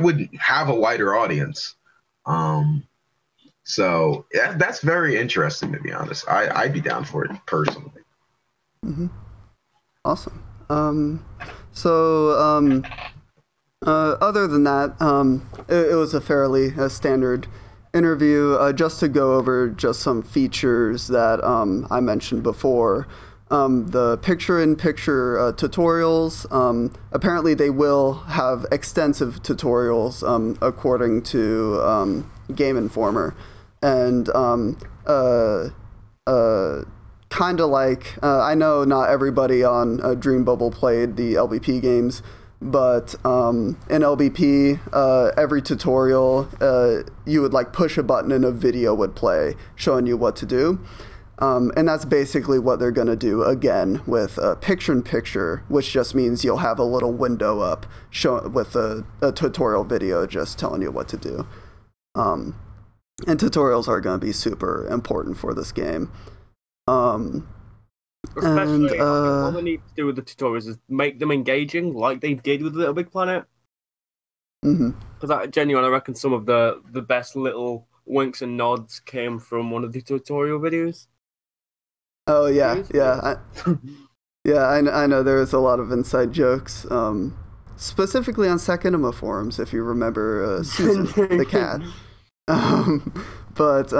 would have a wider audience. So that's very interesting, to be honest. I'd be down for it personally. Mm-hmm. Awesome. Other than that, it was a fairly standard interview. Just to go over just some features that I mentioned before. The picture-in-picture tutorials. Apparently, they will have extensive tutorials, according to Gameinformer, and kind of like I know not everybody on Dreambubble played the LBP games. But in LBP, every tutorial, you would like push a button and a video would play showing you what to do. And that's basically what they're going to do again with picture-in-picture, which just means you'll have a little window up with a tutorial video just telling you what to do. And tutorials are going to be super important for this game. Especially, what they need to do with the tutorials is make them engaging, like they did with Little Big Planet. Because I reckon some of the best little winks and nods came from one of the tutorial videos. Oh yeah, yeah. Yeah, I know there's a lot of inside jokes, specifically on Secondema forums, if you remember Susan, the cat. But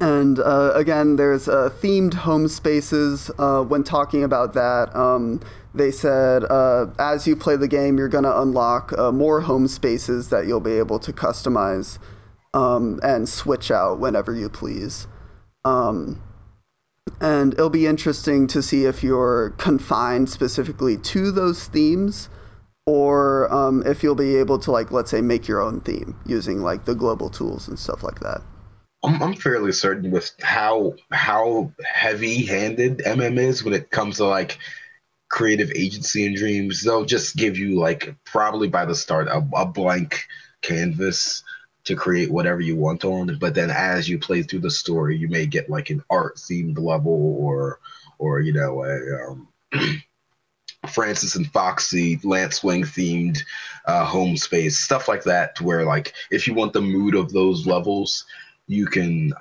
and again, there's themed home spaces. When talking about that, they said as you play the game, you're going to unlock more home spaces that you'll be able to customize and switch out whenever you please. And it'll be interesting to see if you're confined specifically to those themes, or if you'll be able to, like, let's say, make your own theme using like the global tools and stuff like that. I'm fairly certain with how heavy-handed is when it comes to like creative agency and Dreams. They'll just give you like probably by the start a blank canvas to create whatever you want on, but then as you play through the story, you may get like an art themed level or you know a Francis and Foxy Lance Wing themed home space, stuff like that, to where like if you want the mood of those levels, you can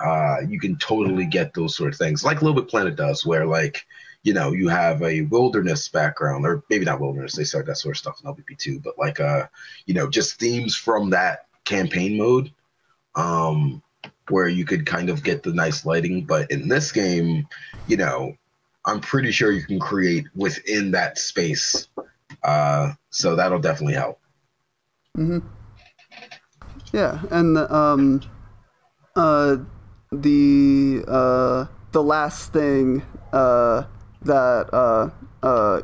totally get those sort of things like Little Big Planet does, where like, you know, you have a wilderness background, or maybe not wilderness, they start that sort of stuff in LBP2, but like you know, just themes from that campaign mode, where you could kind of get the nice lighting. But in this game, you know, I'm pretty sure you can create within that space, so that'll definitely help. Yeah, and the last thing that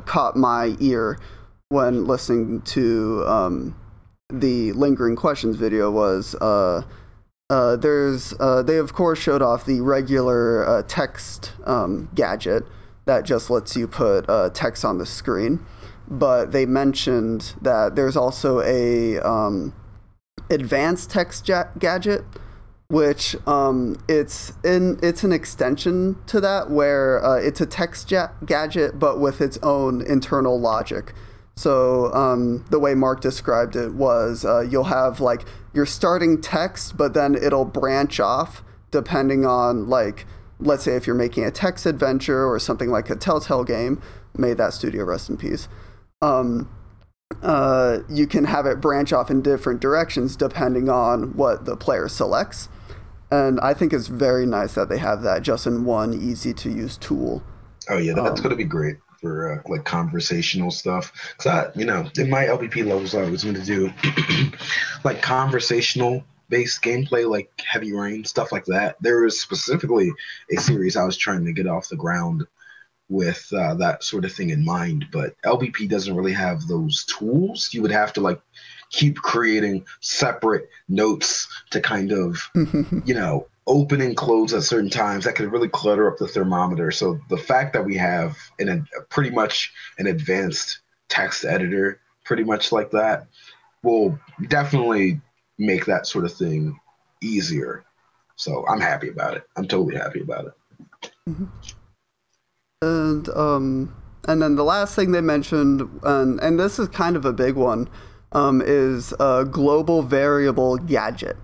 caught my ear when listening to the lingering questions video was they of course showed off the regular text gadget that just lets you put text on the screen, but they mentioned that there's also a advanced text gadget, which it's an extension to that, where it's a text gadget but with its own internal logic. So the way Mark described it was you'll have like your starting text, but then it'll branch off depending on, like, let's say if you're making a text adventure or something like a Telltale game, may that studio rest in peace, you can have it branch off in different directions depending on what the player selects. And I think it's very nice that they have that just in one easy to use tool. Oh yeah, that's going to be great for like conversational stuff. Cause you know, in my LPP levels, I was going to do like conversational based gameplay, like Heavy Rain, stuff like that. There was specifically a series I was trying to get off the ground with that sort of thing in mind, but LBP doesn't really have those tools. You would have to like keep creating separate notes to kind of, you know, open and close at certain times. That could really clutter up the thermometer. So the fact that we have pretty much an advanced text editor, pretty much like that, will definitely make that sort of thing easier. So I'm happy about it. I'm totally happy about it. And then the last thing they mentioned, and this is kind of a big one, is a global variable gadget.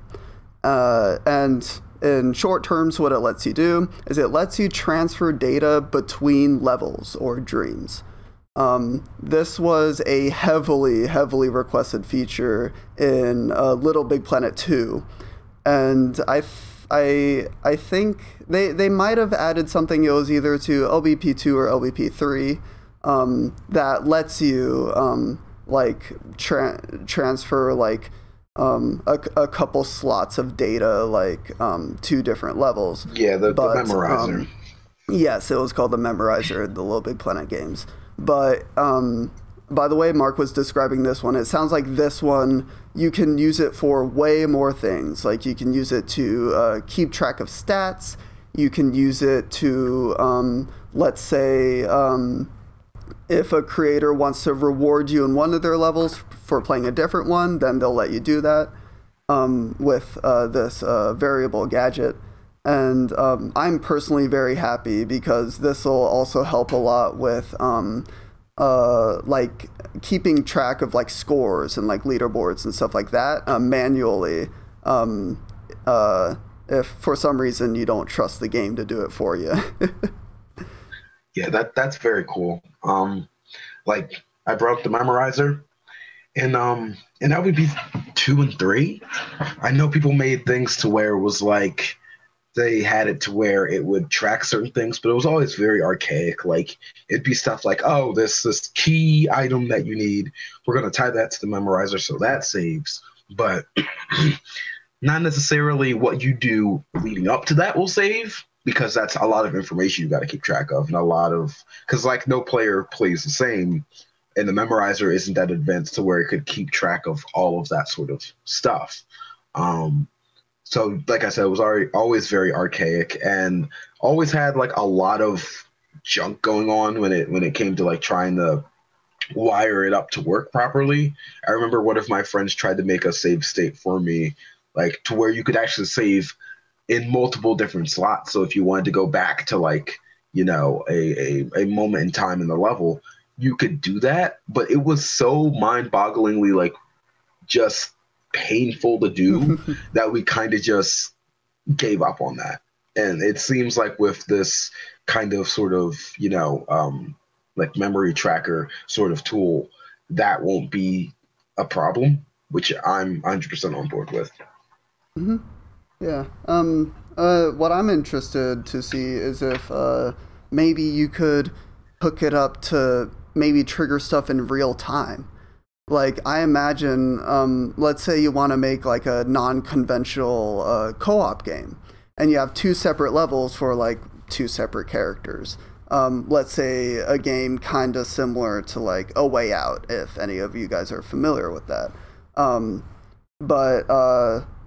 And in short terms, what it lets you do is it lets you transfer data between levels or dreams. This was a heavily requested feature in Little Big Planet 2, and I think they might have added something. It was either to LBP2 or LBP3 that lets you like transfer like a couple slots of data, like two different levels. Yeah, the memorizer. Yes, it was called the memorizer in the Little Big Planet games. But by the way Mark was describing this one, it sounds like this one you can use it for way more things. Like you can use it to keep track of stats. You can use it to, let's say, if a creator wants to reward you in one of their levels for playing a different one, then they'll let you do that with this variable gadget. And I'm personally very happy because this will also help a lot with like keeping track of like scores and like leaderboards and stuff like that manually. If for some reason you don't trust the game to do it for you. Yeah, that's very cool. Like I brought up the memorizer, and that would be 2 and 3. I know people made things to where it was like they had it to where it would track certain things, but it was always very archaic. Like it'd be stuff like, oh, this key item that you need, we're gonna tie that to the memorizer so that saves. But not necessarily what you do leading up to that will save, because that's a lot of information you got to keep track of, and a lot of, because like no player plays the same, and the memorizer isn't that advanced to where it could keep track of all of that sort of stuff. So like I said, it was always very archaic, and always had like a lot of junk going on when it came to like trying to wire it up to work properly. I remember one of my friends tried to make a save state for me, like to where you could actually save in multiple different slots. So if you wanted to go back to like, a moment in time in the level, you could do that. But it was so mind-bogglingly like just painful to do that we kind of just gave up on that. And it seems like with this kind of sort of, like memory tracker sort of tool, that won't be a problem, which I'm 100% on board with. Mm-hmm. Yeah. What I'm interested to see is if maybe you could hook it up to maybe trigger stuff in real time. Like, I imagine, let's say you want to make like a non-conventional co-op game, and you have 2 separate levels for like 2 separate characters. Let's say a game kind of similar to like A Way Out, if any of you guys are familiar with that.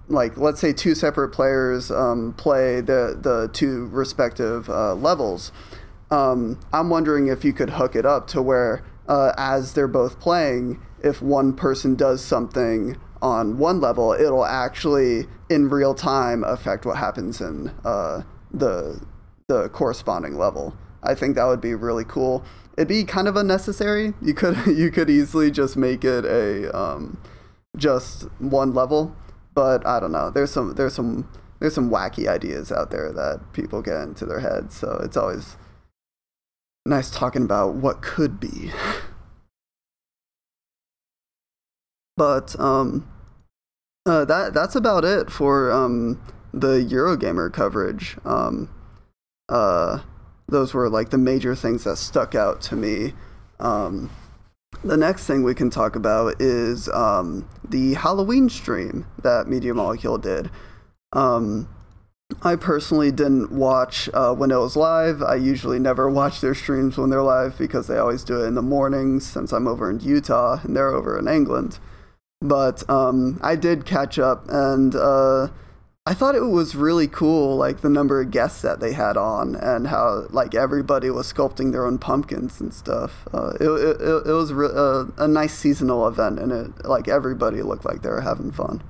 Like, let's say 2 separate players play the 2 respective levels. I'm wondering if you could hook it up to where, as they're both playing, if one person does something on one level, it'll actually, in real time, affect what happens in the corresponding level. I think that would be really cool. It'd be kind of unnecessary. You could easily just make it a just one level, but I don't know. There's some wacky ideas out there that people get into their heads, so it's always nice talking about what could be. But that's about it for the Eurogamer coverage. Those were like the major things that stuck out to me. The next thing we can talk about is the Halloween stream that Media Molecule did. I personally didn't watch when it was live. I usually never watch their streams when they're live because they always do it in the mornings, since I'm over in Utah and they're over in England. But I did catch up, and I thought it was really cool, like the number of guests that they had on, and how like everybody was sculpting their own pumpkins and stuff. It was a nice seasonal event, and it like everybody looked like they were having fun.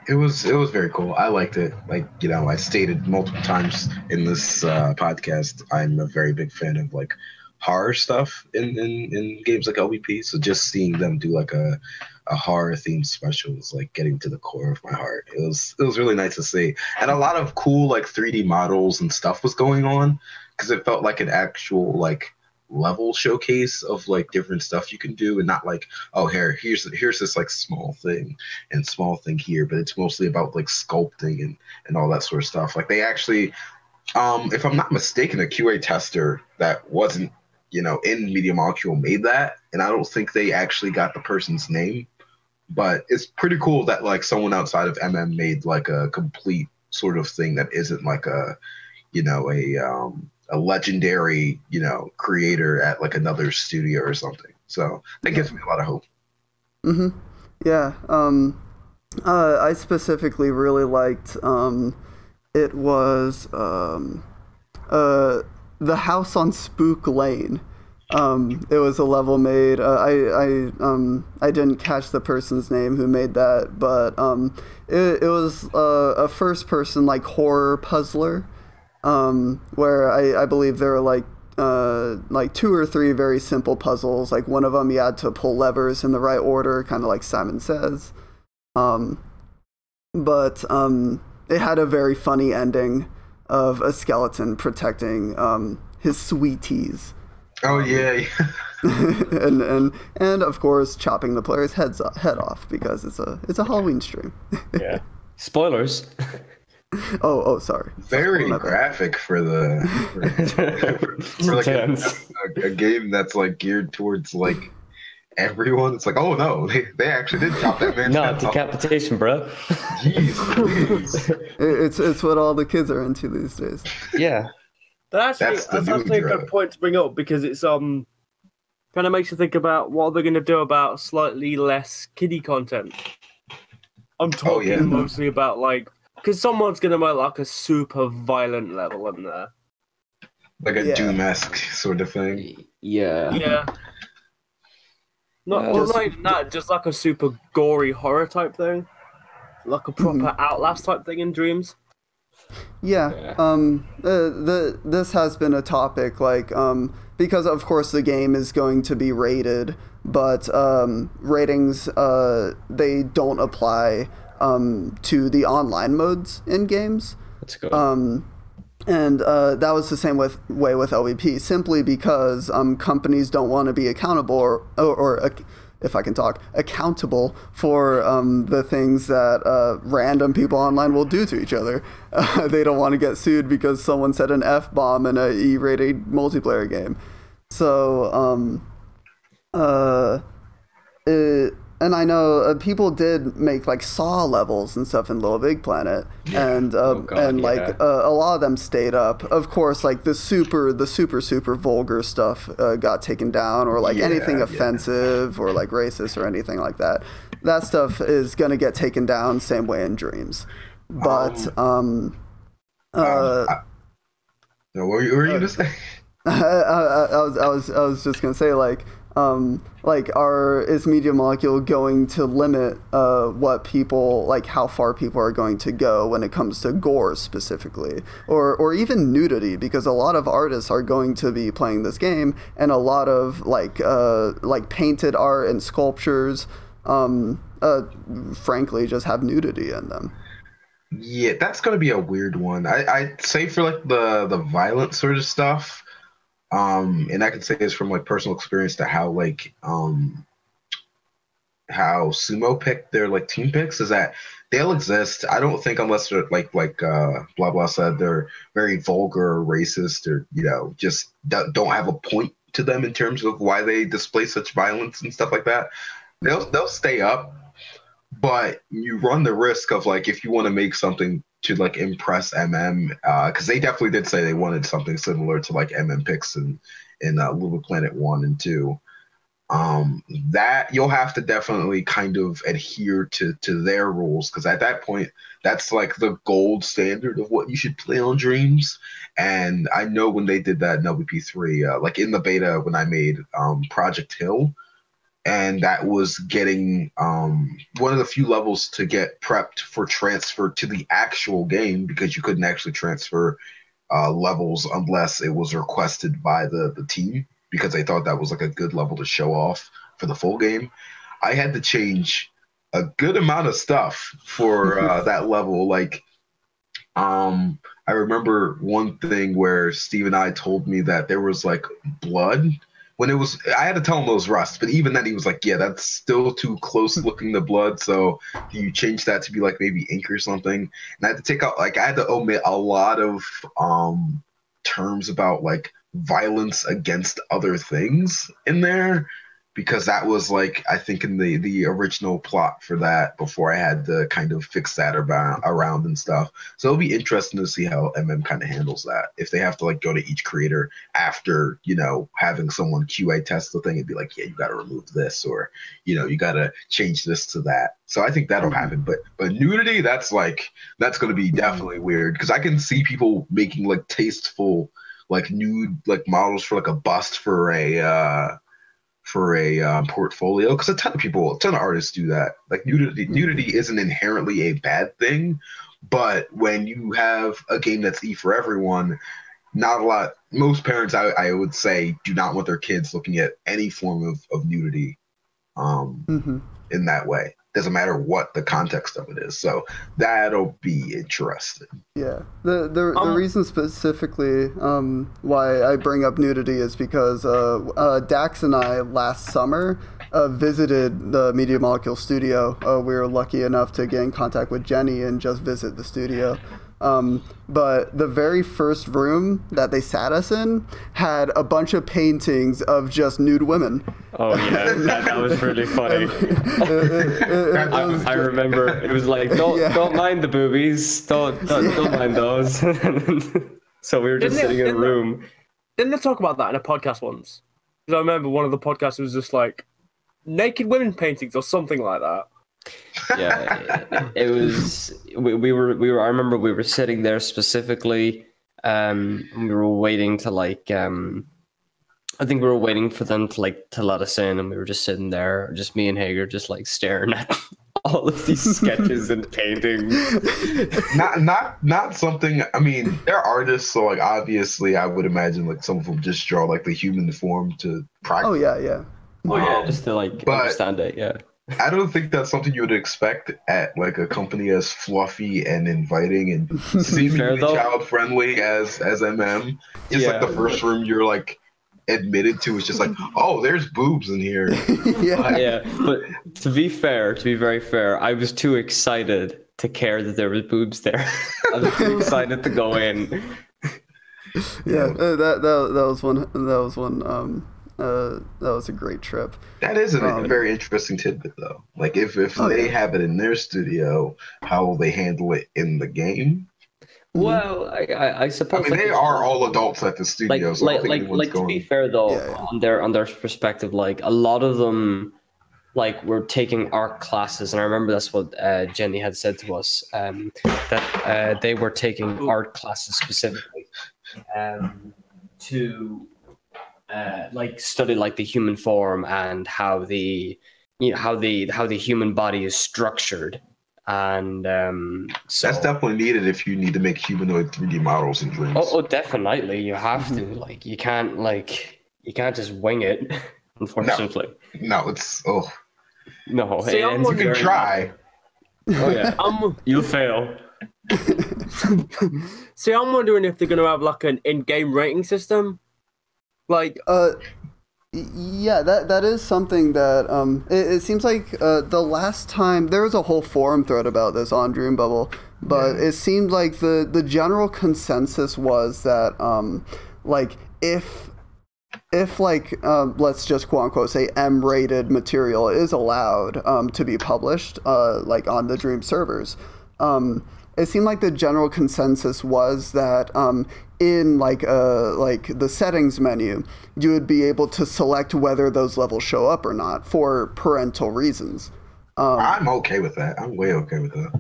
It was very cool. I liked it. Like, I stated multiple times in this podcast, I'm a very big fan of like horror stuff in games like LVP. So just seeing them do like a horror themed special was like getting to the core of my heart. It was really nice to see, and a lot of cool like 3D models and stuff was going on, because it felt like an actual like level showcase of like different stuff you can do, and not like, oh, here's this like small thing and small thing here, but it's mostly about like sculpting and all that sort of stuff. Like they actually, if I'm not mistaken, a QA tester that wasn't in Media Molecule made that, and I don't think they actually got the person's name, but it's pretty cool that like someone outside of MM made like a complete sort of thing that isn't like a legendary, creator at like another studio or something. So that gives me a lot of hope. Mm-hmm. Yeah. I specifically really liked, it was, the house on Spook Lane. It was a level made, I didn't catch the person's name who made that, but, it was, a first person like horror puzzler. Where I believe there are like 2 or 3 very simple puzzles. Like one of them you had to pull levers in the right order, kind of like Simon Says. But it had a very funny ending. of a skeleton protecting his sweeties. Oh yeah. and of course chopping the player's head off because it's a Halloween stream. Yeah. Spoilers. Oh, sorry. Very graphic for the for like a game that's like geared towards like everyone. It's like, oh no, they actually did chop that man's head off. Decapitation, bro. Jeez, please. It's what all the kids are into these days. Yeah. That's actually a good point to bring up because it's kind of makes you think about what they're going to do about slightly less kiddie content. I'm talking mostly about like because someone's going to make like a super violent level in there, like a Doom-esque sort of thing. Yeah. Yeah. Not even that, just like a super gory horror type thing, like a proper Outlast type thing in Dreams. Yeah. This has been a topic, like, because of course the game is going to be rated, but ratings they don't apply to the online modes in games. That's good. And that was the same way with LVP, simply because companies don't want to be accountable or if I can talk, accountable for the things that random people online will do to each other. They don't want to get sued because someone said an F-bomb in a E-rated multiplayer game. So, and I know people did make like Saw levels and stuff in Little Big Planet, and a lot of them stayed up. Of course, like the super vulgar stuff got taken down, or like anything offensive or like racist or anything like that. That stuff is gonna get taken down same way in Dreams. But what were you gonna say? I was just gonna say like is Media Molecule going to limit what people, like how far people are going to go when it comes to gore specifically, or even nudity, because a lot of artists are going to be playing this game, and a lot of like painted art and sculptures frankly just have nudity in them. Yeah, that's gonna be a weird one. I'd say for like the violent sort of stuff. And I can say this from like personal experience to how like how sumo pick their like team picks is that they'll exist. I don't think unless they're like blah blah said they're very vulgar or racist or just don't have a point to them in terms of why they display such violence and stuff like that. They'll stay up, but you run the risk of like if you want to make something to like impress because they definitely did say they wanted something similar to like picks in Little Planet 1 and 2. That you'll have to definitely kind of adhere to their rules, because at that point that's like the gold standard of what you should play on Dreams. And I know when they did that in LVP3, like in the beta when I made Project Hill, and that was getting one of the few levels to get prepped for transfer to the actual game, because you couldn't actually transfer levels unless it was requested by the team, because they thought that was like a good level to show off for the full game. I had to change a good amount of stuff for that level. Like, I remember one thing where Steve and I told me that there was like blood. When it was, I had to tell him it was rust, but even then he was like, yeah, that's still too close looking to blood. So you change that to be like maybe ink or something. And I had to take out, like, I had to omit a lot of terms about like violence against other things in there, because that was like, I think in the original plot for that before I had to kind of fix that around and stuff. So it'll be interesting to see how kind of handles that. If they have to like go to each creator after, having someone QA test the thing and be like, yeah, you got to remove this, or, you got to change this to that. So I think that'll happen. But nudity, that's going to be definitely weird, because I can see people making like tasteful, like nude, like models for like a bust for a portfolio, because a ton of artists do that. Like nudity isn't inherently a bad thing, but when you have a game that's for everyone, most parents I would say do not want their kids looking at any form of nudity in that way. doesn't matter what the context of it is. So that'll be interesting. Yeah, the reason specifically why I bring up nudity is because Dax and I last summer visited the Media Molecule studio. We were lucky enough to get in contact with Jenny and just visit the studio. But the very first room that they sat us in had a bunch of paintings of just nude women. Oh yeah, that was really funny. I remember it was like, don't mind the boobies, don't mind those. So we were just sitting in a room. Didn't they talk about that in a podcast once? Because I remember one of the podcasts was just like naked women paintings or something like that. Yeah, it was. We were. I remember we were sitting there specifically. We were waiting to like. I think we were waiting for them to let us in, and we were just sitting there, just me and Hager, just like staring at all of these sketches and paintings. Not something. I mean, they're artists, so like obviously, I would imagine like some of them just draw like the human form to practice. Oh yeah. Oh yeah, just to like understand it. Yeah. I don't think that's something you would expect at like a company as fluffy and inviting and seemingly child friendly as MM. Just like the first room you're like admitted to is just like, oh, there's boobs in here. Yeah. But to be very fair, I was too excited to care that there was boobs there. I was too excited to go in. That was a great trip. That is a very interesting tidbit, though. Like, if they have it in their studio, how will they handle it in the game? Well, I suppose. I mean, they are all adults at the studio, so to be fair, though, on their perspective, like a lot of them, like were taking art classes, and I remember that's what Jenny had said to us, that they were taking art classes specifically to. Like study like the human form and how the human body is structured, and so that's definitely needed if you need to make humanoid 3D models in Dreams. Oh, definitely, you have to. Like you can't just wing it. Unfortunately, no, it's no. See, you can try. Oh yeah, you'll fail. See, I'm wondering if they're going to have like an in-game rating system. Like, yeah, that is something that it seems like the last time there was a whole forum thread about this on Dreambubble, but it seemed like the general consensus was that like if like let's just quote unquote say M-rated material is allowed to be published like on the Dream servers, it seemed like the general consensus was that in like the settings menu, you would be able to select whether those levels show up or not for parental reasons. I'm okay with that. I'm way okay with that.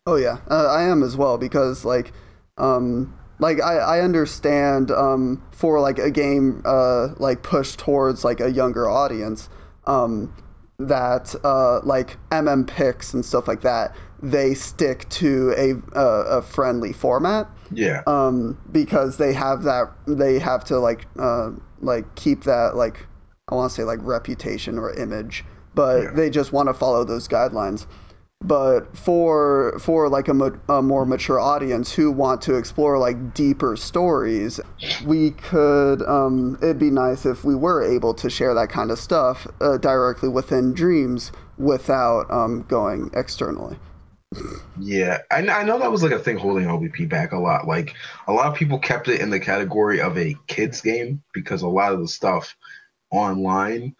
Oh yeah, I am as well, because like I understand for like a game like pushed towards like a younger audience, that like MM picks and stuff like that, they stick to a friendly format. Yeah. Because they have to like keep that, like, I want to say like reputation or image, but they just want to follow those guidelines. But for like a more mature audience who want to explore like deeper stories, we could it'd be nice if we were able to share that kind of stuff directly within Dreams without going externally. Yeah, I know that was like a thing holding OBP back a lot. Like a lot of people kept it in the category of a kids game because a lot of the stuff online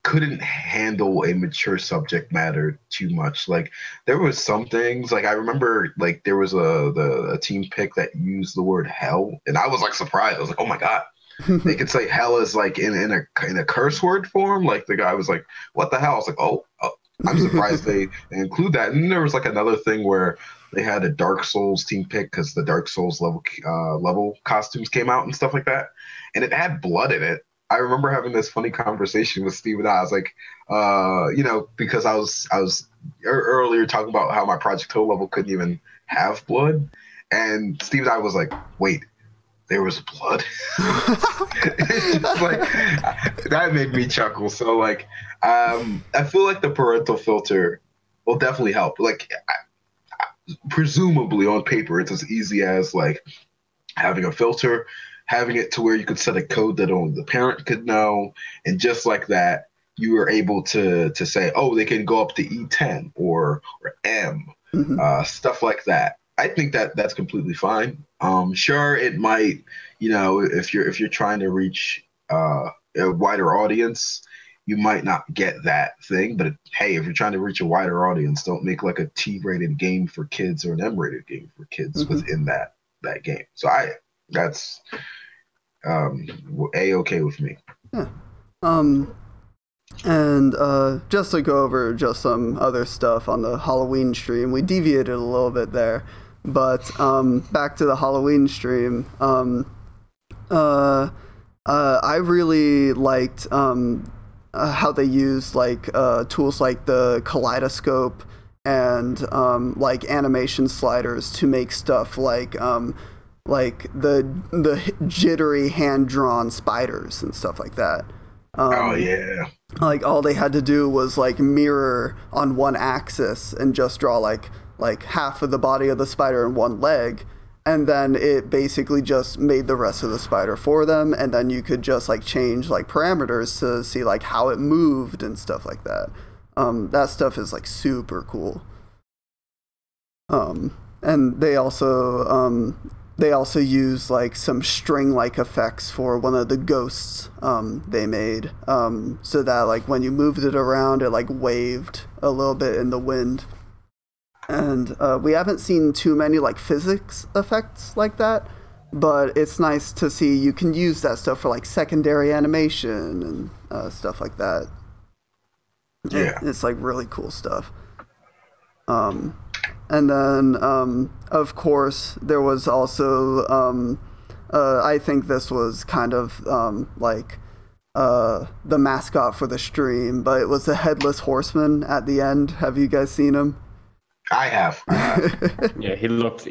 couldn't handle a mature subject matter too much. Like there was some things, like I remember like there was a team pick that used the word hell, and I was like surprised. I was like, oh my god. They could say hell is like in a curse word form. Like the guy was like, what the hell? I was like, oh. I'm surprised they include that. And then there was like another thing where they had a Dark Souls team pick because the Dark Souls level costumes came out and stuff like that, and it had blood in it. I remember having this funny conversation with Steve and I was like, because I was earlier talking about how my Project Toe level couldn't even have blood, and Steve and I was like, wait, there was blood. It's just like that made me chuckle. So like, I feel like the parental filter will definitely help. Like, presumably on paper, it's as easy as like having a filter, having it to where you could set a code that only the parent could know, and just like that, you were able to say, oh, they can go up to E10 or M, stuff like that. I think that that's completely fine. Sure, it might, if you're trying to reach a wider audience, you might not get that thing. But hey, if you're trying to reach a wider audience, don't make like a T-rated game for kids or an M-rated game for kids within that game. So that's a-okay with me. Yeah. And just to go over just some other stuff on the Halloween stream, we deviated a little bit there, but back to the Halloween stream, I really liked how they used like tools like the kaleidoscope and like animation sliders to make stuff like the jittery hand-drawn spiders and stuff like that. Oh yeah. Like all they had to do was like mirror on one axis and just draw like half of the body of the spider and one leg, and then it basically just made the rest of the spider for them, and then you could just like change like parameters to see like how it moved and stuff like that. That stuff is like super cool. And they also use like some string-like effects for one of the ghosts they made, so that like when you moved it around, it like waved a little bit in the wind. And we haven't seen too many like physics effects like that, but it's nice to see you can use that stuff for like secondary animation and stuff like that. Yeah, it's like really cool stuff. And then, of course, there was also, I think this was kind of like the mascot for the stream, but it was the Headless Horseman at the end. Have you guys seen him? I have. Yeah, he looked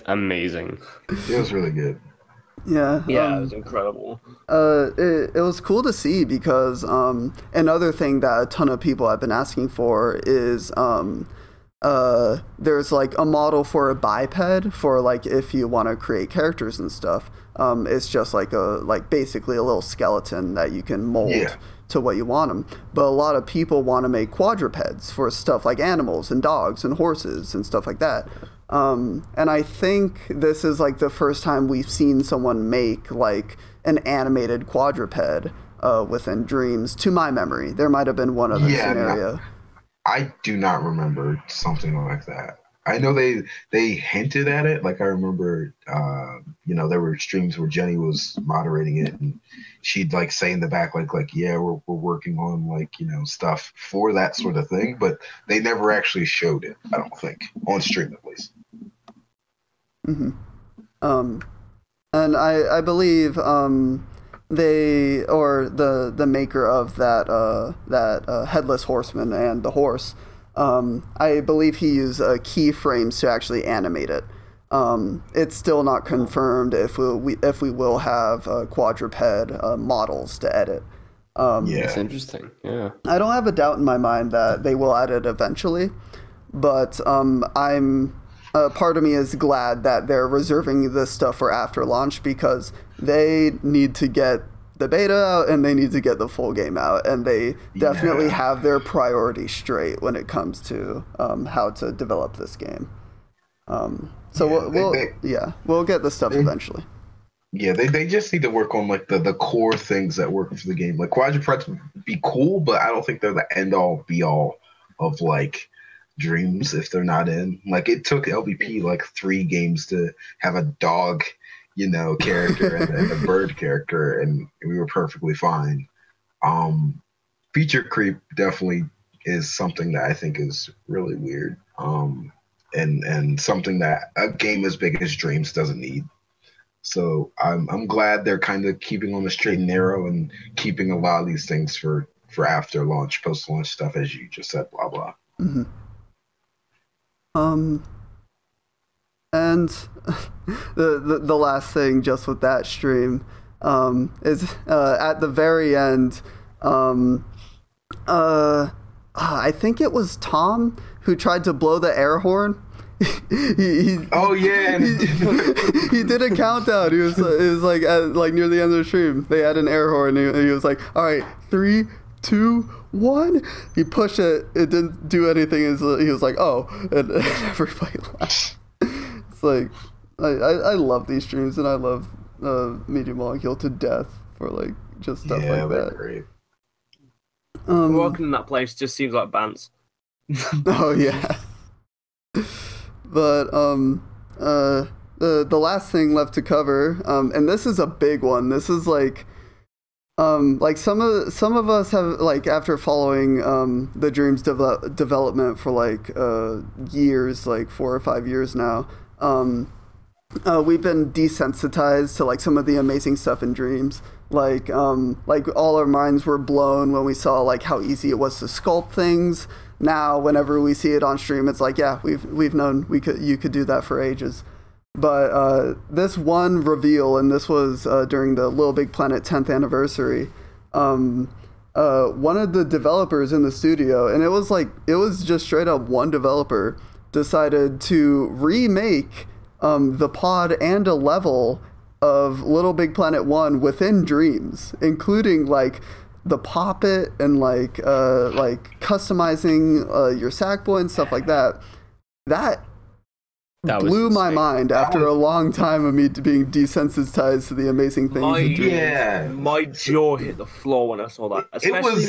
amazing. It was really good. Yeah. Yeah, it was incredible. It was cool to see because another thing that a ton of people have been asking for is there's like a model for a biped for like if you want to create characters and stuff. It's just like basically a little skeleton that you can mold to what you want them. But a lot of people want to make quadrupeds for stuff like animals and dogs and horses and stuff like that. And I think this is like the first time we've seen someone make like an animated quadruped within Dreams, to my memory. There might have been one other scenario. No, I do not remember something like that. I know they hinted at it. Like I remember, there were streams where Jenny was moderating it, and she'd like say in the back, like, yeah, we're working on like stuff for that sort of thing. But they never actually showed it. I don't think on stream at least. And I believe they, or the maker of that Headless Horseman and the horse, I believe he used keyframes to actually animate it. It's still not confirmed if we will have quadruped models to edit. That's interesting. Yeah, I don't have a doubt in my mind that they will add it eventually, but I'm part of me is glad that they're reserving this stuff for after launch, because they need to get the beta out and they need to get the full game out, and they definitely have their priorities straight when it comes to how to develop this game. We'll get this stuff eventually. Yeah, they just need to work on like the core things that work for the game. Like quadrupeds would be cool, but I don't think they're the end all be all of like Dreams if they're not in. Like it took LVP like 3 games to have a dog character and a bird character, and we were perfectly fine. Feature creep definitely is something that I think is really weird, and something that a game as big as Dreams doesn't need. So I'm glad they're kind of keeping on the straight and narrow and keeping a lot of these things for after launch, post launch stuff, as you just said, blah blah. And and the last thing just with that stream is at the very end. I think it was Tom who tried to blow the air horn. Oh yeah, he did a countdown. It was like near the end of the stream. They had an air horn. And he was like, "All right, 3, 2, 1." He pushed it. It didn't do anything. He was like, "Oh," and everybody laughed. It's like I love these streams, and I love Media Molecule to death for like just stuff like that. Great. Walking in that place just seems like Bants. Oh yeah. But the last thing left to cover, and this is a big one. This is like some of us have, like, after following the Dreams development for like years, like 4 or 5 years now, we've been desensitized to like some of the amazing stuff in Dreams. Like all our minds were blown when we saw like how easy it was to sculpt things. Now, whenever we see it on stream, it's like, yeah, we've known you could do that for ages. But this one reveal, and this was during the Little Big Planet 10th anniversary, one of the developers in the studio, and it was just straight up one developer, decided to remake the pod and a level of Little Big Planet 1 within Dreams, including like the poppet and like customizing your Sackboy and stuff like that. That blew my mind after a long time of me being desensitized to the amazing things in Dreams. My jaw hit the floor when I saw that. Especially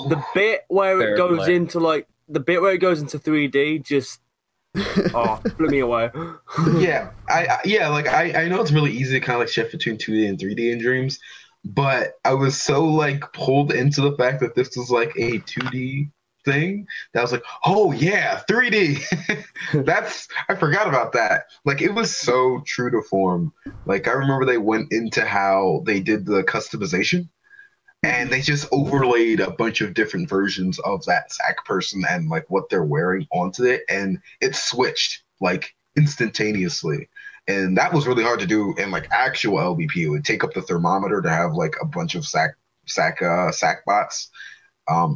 the bit where it goes into 3D just blew me away. I know it's really easy to kind of like shift between 2D and 3D in Dreams, but I was so like pulled into the fact that this was like a 2D thing that I was like, oh yeah, 3D. I forgot about that. Like, it was so true to form. Like, I remember they went into how they did the customization, and they just overlaid a bunch of different versions of that sack person and like what they're wearing onto it, and it switched like instantaneously. And that was really hard to do in like actual LBP. It would take up the thermometer to have like a bunch of sack bots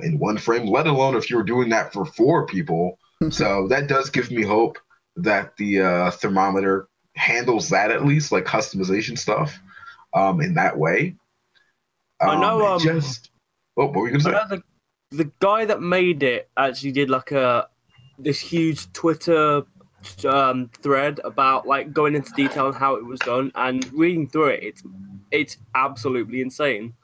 in one frame, let alone if you were doing that for 4 people. So that does give me hope that the thermometer handles that, at least like customization stuff in that way. I know. What were you gonna say? The guy that made it actually did like this huge Twitter thread about like going into detail on how it was done, and reading through it, it's absolutely insane.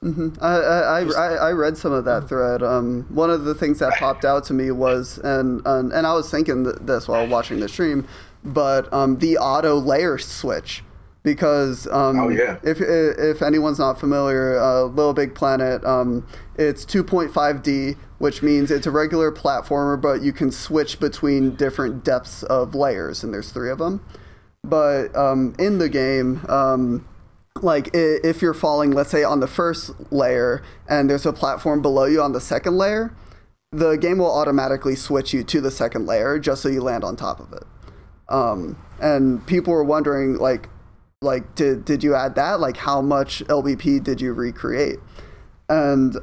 I read some of that thread. One of the things that popped out to me was, and I was thinking this while watching the stream, but the auto layer switch. Because if anyone's not familiar, Little Big Planet, it's 2.5D, which means it's a regular platformer, but you can switch between different depths of layers, and there's 3 of them. But in the game, like if you're falling, let's say, on the first layer, and there's a platform below you on the second layer, the game will automatically switch you to the second layer just so you land on top of it. And people were wondering, like did you add that? Like, how much LBP did you recreate? And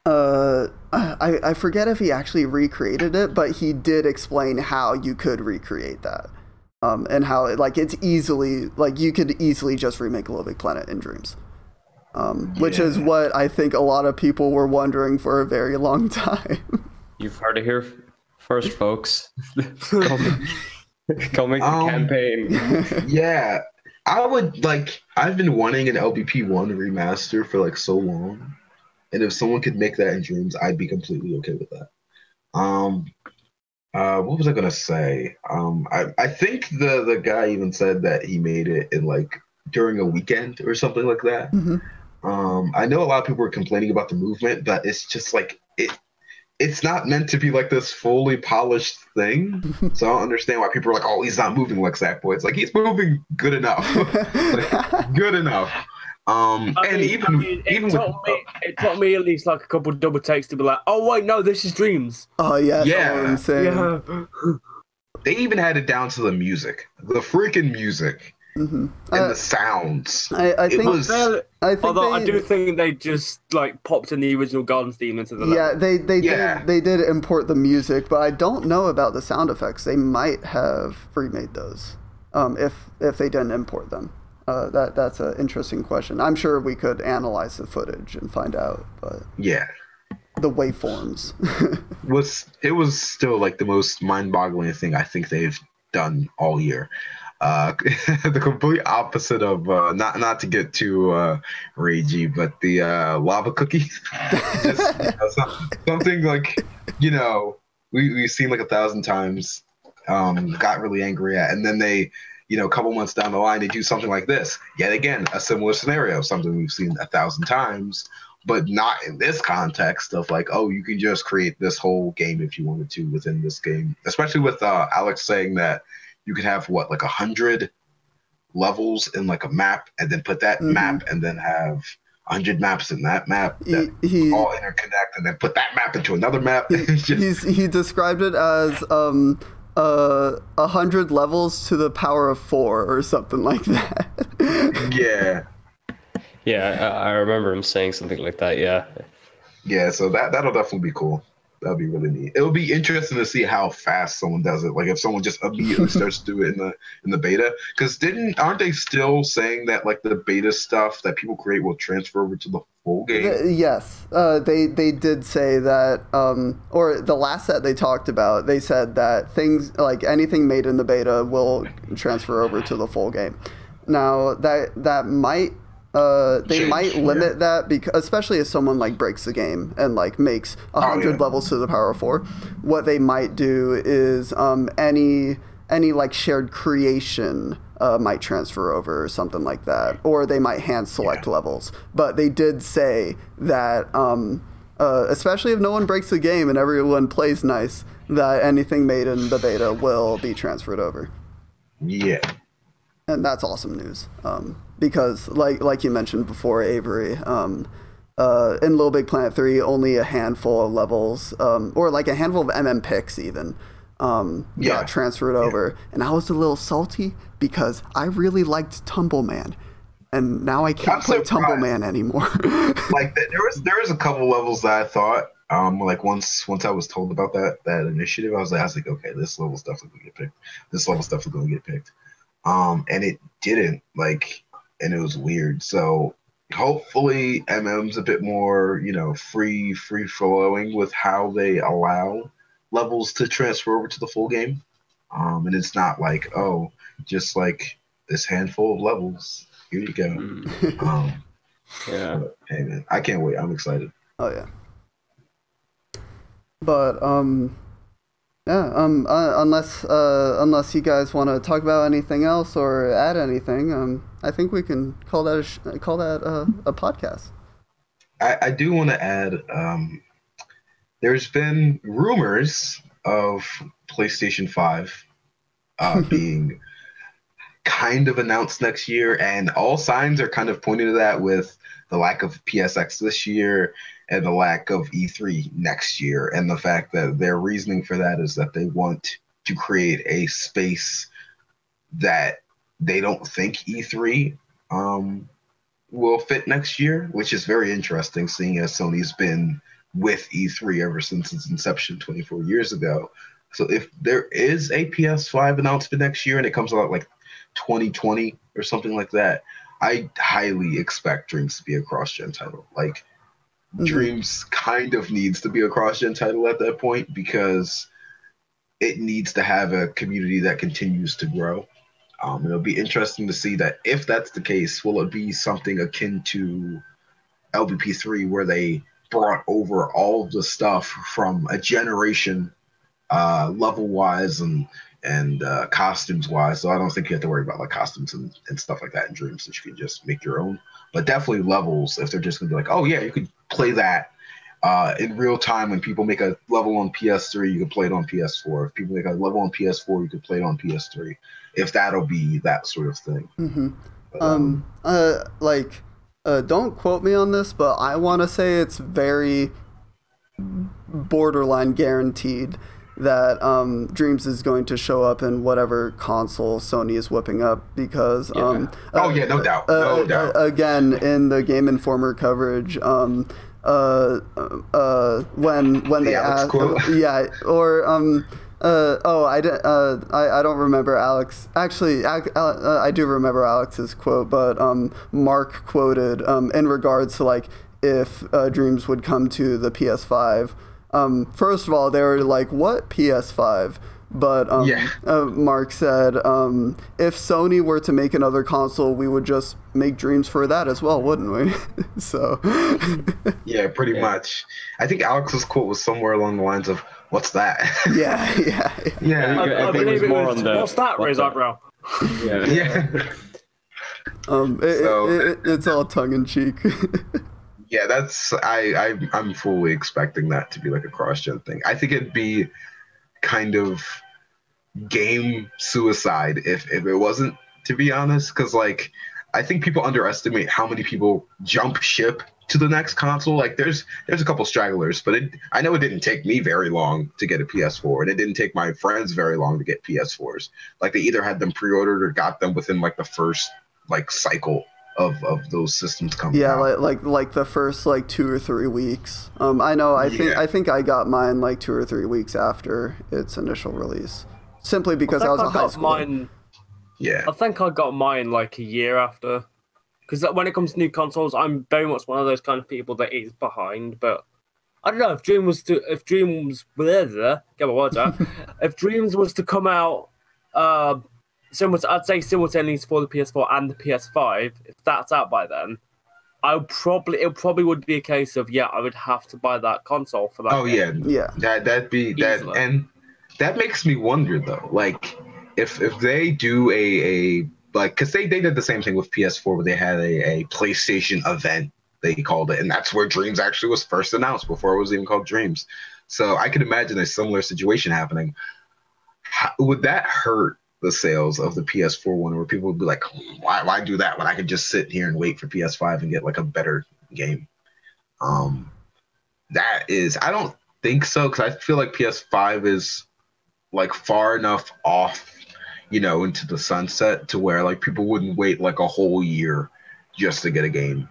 I forget if he actually recreated it, but he did explain how you could recreate that, and how it's easily, like, you could easily just remake Little Big Planet in Dreams, which is what I think a lot of people were wondering for a very long time. You've heard it here first, folks. Go make the campaign. Yeah, I've been wanting an LBP 1 remaster for like so long, and if someone could make that in Dreams, I'd be completely okay with that. What was I gonna say? I think the guy even said that he made it in like during a weekend or something like that. I know a lot of people were complaining about the movement, but it's just like it's not meant to be like this fully polished thing. So I don't understand why people are like, oh, he's not moving like Sackboy. It's like, he's moving good enough. Good enough. It took me at least like a couple of double takes to be like, oh wait, no, this is Dreams. Oh yeah, yeah, that's what I'm saying. Yeah. They even had it down to the music, the freaking music, and the sounds. I think although I do think they just like popped in the original Garden theme into the level. They did import the music, but I don't know about the sound effects. They might have remade those if they didn't import them. That's an interesting question. I'm sure we could analyze the footage and find out, but yeah, the waveforms it was still like the most mind-boggling thing I think they've done all year. The complete opposite of not to get too ragey, but the lava cookies. Just, something like we've seen like 1,000 times. Got really angry at, and then they. A couple months down the line, they do something like this. Yet again, a similar scenario, something we've seen 1,000 times, but not in this context of like, oh, you can just create this whole game if you wanted to within this game. Especially with Alex saying that you could have like 100 levels in like a map, and then put that map, and then have 100 maps in that map that all interconnect, and then put that map into another map. He described it as 100 levels to the power of 4 or something like that. Yeah, I remember him saying something like that. Yeah, so that'll definitely be cool. That'll be really neat. It'll be interesting to see how fast someone does it. Like if someone just immediately starts to do it in the beta, because aren't they still saying that like the beta stuff that people create will transfer over to the full game? Yes, they did say that, or the last set they talked about, they said that things like anything made in the beta will transfer over to the full game. Now that might. They might limit that, because especially if someone like breaks the game and like makes 100 levels to the power of 4. What they might do is any like shared creation might transfer over or something like that, or they might hand select levels. But they did say that especially if no one breaks the game and everyone plays nice, that anything made in the beta will be transferred over. Yeah. And that's awesome news, because like you mentioned before, Avery, in Little Big Planet 3, only a handful of levels, or like a handful of MM picks even, got transferred over. And I was a little salty because I really liked Tumble Man, and now I can't play Tumble Man anymore. Like there was a couple levels that I thought, like once I was told about that initiative, I was like, okay, this level's definitely gonna get picked. This level's definitely gonna get picked. And it didn't, and it was weird. So hopefully MM's a bit more, free flowing with how they allow levels to transfer over to the full game. And it's not like, oh, just like this handful of levels. Here you go. But, hey man, I can't wait. I'm excited. Oh yeah. But unless you guys want to talk about anything else or add anything, I think we can call that a podcast. I do want to add, there's been rumors of PlayStation 5 being kind of announced next year, and all signs are kind of pointing to that with the lack of PSX this year and the lack of E3 next year, and the fact that their reasoning for that is that they want to create a space that they don't think E3 will fit next year, which is very interesting, seeing as Sony's been with E3 ever since its inception 24 years ago. So if there is a PS5 announcement next year and it comes out like 2020 or something like that, I highly expect Dreams to be a cross-gen title. Like, Dreams kind of needs to be a cross-gen title at that point, because it needs to have a community that continues to grow. It'll be interesting to see that if that's the case, will it be something akin to LBP3, where they brought over all of the stuff from a generation, level-wise and costumes-wise. So I don't think you have to worry about like costumes and stuff like that in Dreams, that you can just make your own. But definitely levels, if they're just going to be like, oh yeah, you could play that in real time. When people make a level on PS3, you can play it on PS4. If people make a level on PS4, you can play it on PS3. If that'll be that sort of thing. But, don't quote me on this, but I want to say it's very borderline guaranteed that Dreams is going to show up in whatever console Sony is whipping up because no doubt, no doubt. Again, in the Game Informer coverage, when they asked, I don't remember Alex. Actually, I do remember Alex's quote, but Mark quoted in regards to like if Dreams would come to the PS5. First of all, they were like, "What PS5?" But Mark said, "If Sony were to make another console, we would just make Dreams for that as well, wouldn't we?" So. Yeah, pretty much. I think Alex's quote was somewhere along the lines of, "What's that?" Yeah. I believe it was. What's that? Raise eyebrow. Yeah. It's all tongue in cheek. Yeah, I'm fully expecting that to be like a cross-gen thing. I think it'd be kind of game suicide if it wasn't, to be honest, because like I think people underestimate how many people jump ship to the next console. Like there's a couple stragglers, but I know it didn't take me very long to get a PS4, and it didn't take my friends very long to get PS4s. Like they either had them pre-ordered or got them within like the first like cycle of those systems coming out. Yeah, like the first like 2 or 3 weeks. I think I got mine like 2 or 3 weeks after its initial release, simply because I was a high schooler. I think I got mine like a year after, because when it comes to new consoles, I'm very much one of those kind of people that is behind. But I don't know if if Dreams was to come out, I'd say simultaneously for the PS4 and the PS5. If that's out by then, it probably would be a case of I would have to buy that console for that. Oh game. yeah. That'd be that, and that makes me wonder though, like if they do a like, because they did the same thing with PS4 where they had a PlayStation event, they called it, and that's where Dreams actually was first announced before it was even called Dreams. So I could imagine a similar situation happening. Would that hurt the sales of the PS4 one, where people would be like, why do that when I could just sit here and wait for PS5 and get like a better game? That is, I don't think so, because I feel like PS5 is like far enough off, into the sunset to where like people wouldn't wait like a whole year just to get a game.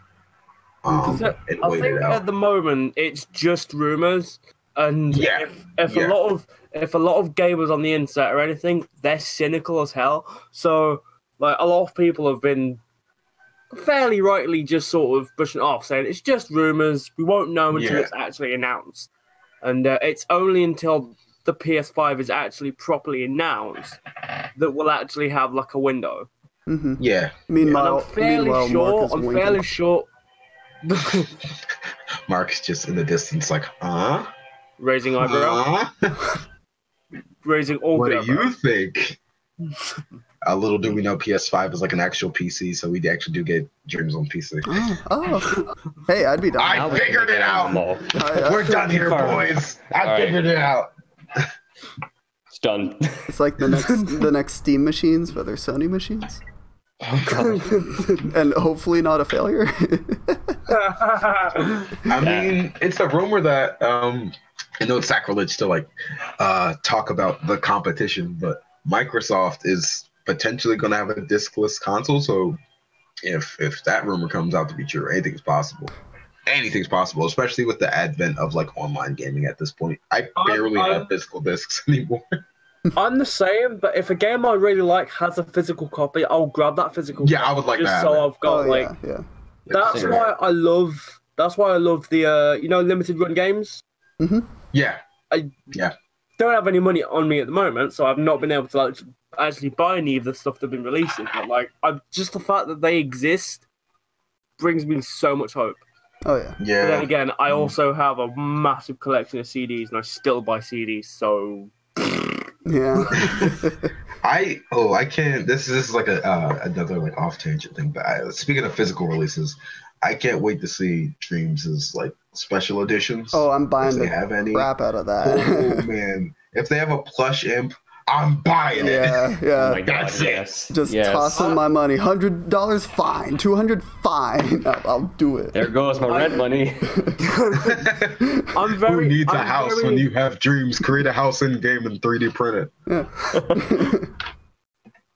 I think at the moment it's just rumors, and if a lot of gamers on the internet or anything, they're cynical as hell. So like a lot of people have been fairly rightly just sort of brushing it off, saying it's just rumors. We won't know until it's actually announced, and it's only until the PS5 is actually properly announced that we'll actually have like a window. Mm-hmm. Yeah. Meanwhile, I'm fairly sure. Mark's just in the distance, like, raising eyebrow, raising all. What do you think? A little do we know, PS5 is like an actual PC, so we actually do get Dreams on PC. Oh. Hey, I'd be done. I figured it out. We're done here, boys. I figured it out. It's done. It's like the next Steam machines, but they're Sony machines. Oh god. And hopefully not a failure. I mean, it's a rumor that I know it's sacrilege to like talk about the competition, but Microsoft is potentially going to have a discless console. So if that rumor comes out to be true, anything's possible. Anything's possible, especially with the advent of like online gaming at this point. I barely have physical discs anymore. I'm the same, but if a game I really like has a physical copy, I'll grab that physical copy. Yeah, I would like just that. So I've got That's why I love the limited run games. Mm-hmm. Yeah. I don't have any money on me at the moment, so I've not been able to like actually buy any of the stuff they've been releasing. But like, just the fact that they exist brings me so much hope. Oh yeah. Yeah. But then again, I also have a massive collection of CDs, and I still buy CDs. So. Yeah. I can't. This is like another like off tangent thing. But speaking of physical releases, I can't wait to see Dreams' like special editions. Oh, I'm buying the crap out of that. Oh man, if they have a plush imp, I'm buying it. Yeah, Oh yeah. my God, That's it. yes. Just yes. tossing my money. $100 fine. $200 fine. I'll do it. There goes my rent money. Who needs a house when you have dreams? Create a house in game and 3D print it.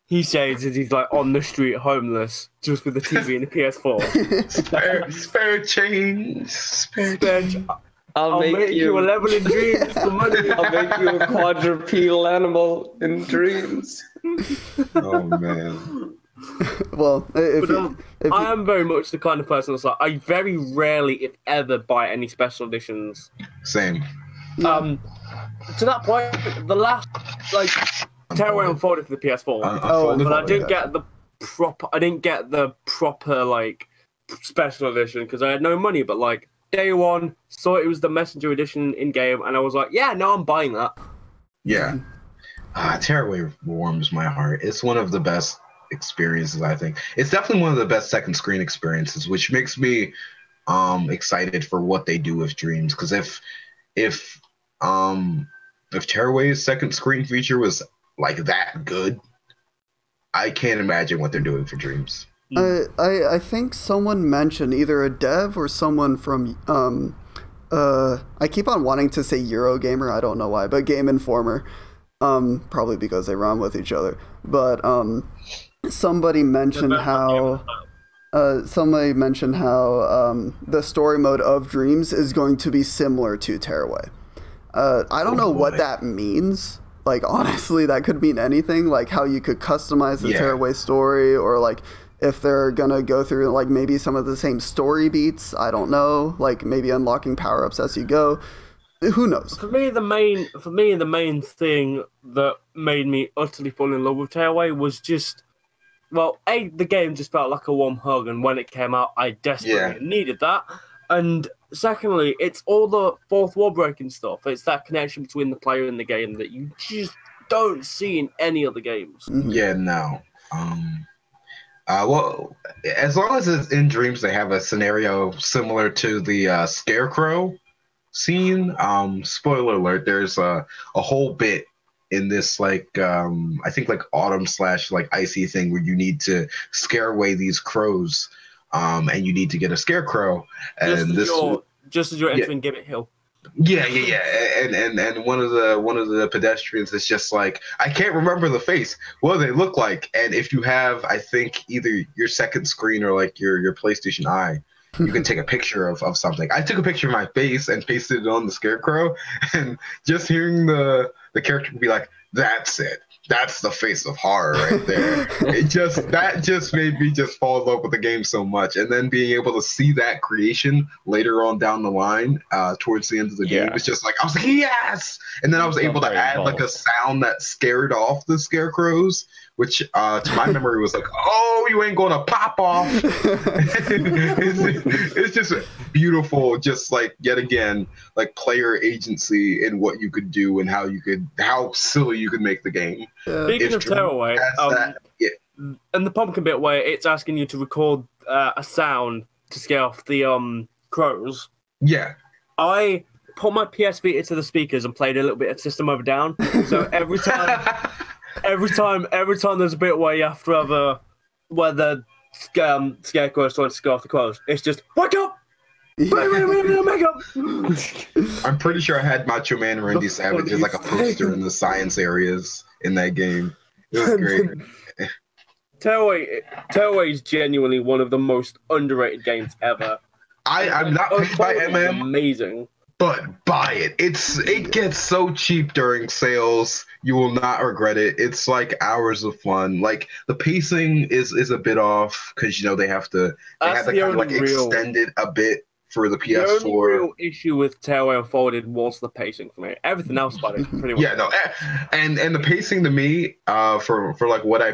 He says as he's like on the street homeless, just with the TV and the PS4. Spare change. Spare change. I'll make you a level in dreams for money. I'll make you a quadrupedal animal in dreams. Oh man. Well, I am very much the kind of person that's like, I very rarely, if ever, buy any special editions. Same. To that point, the last like Tearaway Unfolded for the PS4, but I didn't get the proper. I didn't get the proper like special edition because I had no money. But like day one, saw it was the Messenger edition in game, and I was like, yeah, no, I'm buying that. Yeah. Tearaway warms my heart. It's one of the best experiences, I think. It's definitely one of the best second screen experiences, which makes me excited for what they do with Dreams. Because if Tearaway's second screen feature was like that good, I can't imagine what they're doing for Dreams. I think someone mentioned, either a dev or someone from I keep on wanting to say Eurogamer, I don't know why, but Gameinformer, probably because they rhyme with each other. But somebody mentioned how the story mode of Dreams is going to be similar to Tearaway. I don't know what that means. Like, honestly, that could mean anything. Like, how you could customize the Tearaway story, or like if they're gonna go through like maybe some of the same story beats. I don't know. Like maybe unlocking power-ups as you go. Who knows? For me, the main thing that made me utterly fall in love with Tearaway was just, well, the game just felt like a warm hug, and when it came out, I desperately needed that. And secondly, it's all the fourth wall breaking stuff. It's that connection between the player and the game that you just don't see in any other games. Yeah, no. Well, as long as it's in Dreams, they have a scenario similar to the Scarecrow scene. Spoiler alert, there's a whole bit in this like I think like autumn / like icy thing where you need to scare away these crows, and you need to get a scarecrow, and just as you're entering Gibbet Hill. Yeah. And one of the pedestrians is just like, I can't remember the face. What do they look like? And if you have, I think, either your second screen or like your PlayStation Eye, you can take a picture of something. I took a picture of my face and pasted it on the scarecrow, and just hearing the character be like, "That's it. That's the face of horror right there." That just made me just fall in love with the game so much. And then being able to see that creation later on down the line, towards the end of the game, was just like, I was like, yes! And then I was able to add like a sound that scared off the scarecrows, which to my memory was like, oh, you ain't gonna pop off. it's just beautiful, just like yet again, like player agency in what you could do and how silly you could make the game. Speaking of Tearaway, and the pumpkin bit where it's asking you to record a sound to scare off the crows. Yeah. I put my PS Vita to the speakers and played a little bit of System of a Down. So every time there's a bit where you have to have where the scarecrow is trying to scare off the crows, it's just wake up. Wake up. I'm pretty sure I had Macho Man Randy Savage as like a poster in the science areas in that game. It was great. Tearaway is genuinely one of the most underrated games ever. I'm not paid by MM. Amazing. But buy it. It gets so cheap during sales. You will not regret it. It's like hours of fun. Like the pacing is a bit off because they have to kind of like extend it a bit for the PS4. The only real issue with Tearaway Unfolded was the pacing for me. Everything else about it pretty well. Yeah, no, and the pacing to me for like what I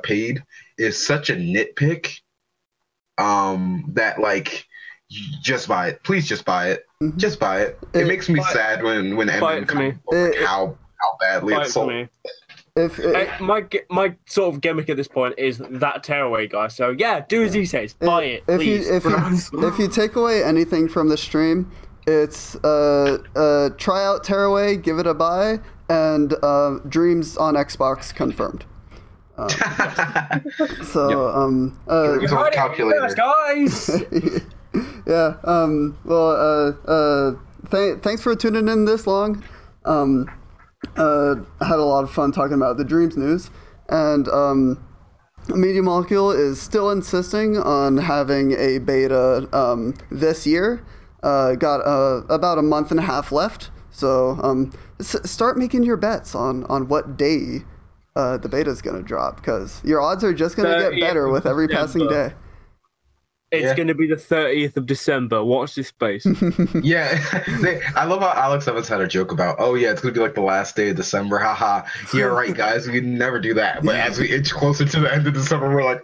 paid is such a nitpick that like. Just buy it. Please just buy it. Just buy it. It makes me sad when MM comes like how badly it's sold. My sort of gimmick at this point is that Tearaway guy. So yeah, do as he says. Buy it, please. If you take away anything from the stream, it's try out Tearaway, give it a buy, and Dreams on Xbox confirmed. Dreams on calculator. Guys. Yeah. Thanks for tuning in this long. I had a lot of fun talking about the Dreams news, and Media Molecule is still insisting on having a beta this year. Got about a month and a half left, so start making your bets on what day the beta is going to drop, because your odds are just going to get better with every passing day. It's going to be the 30th of December. Watch this space. Yeah. I love how Alex Evans had a joke about, oh, yeah, it's going to be like the last day of December. Haha. Yeah, right, guys. We never do that. But as we inch closer to the end of December, we're like,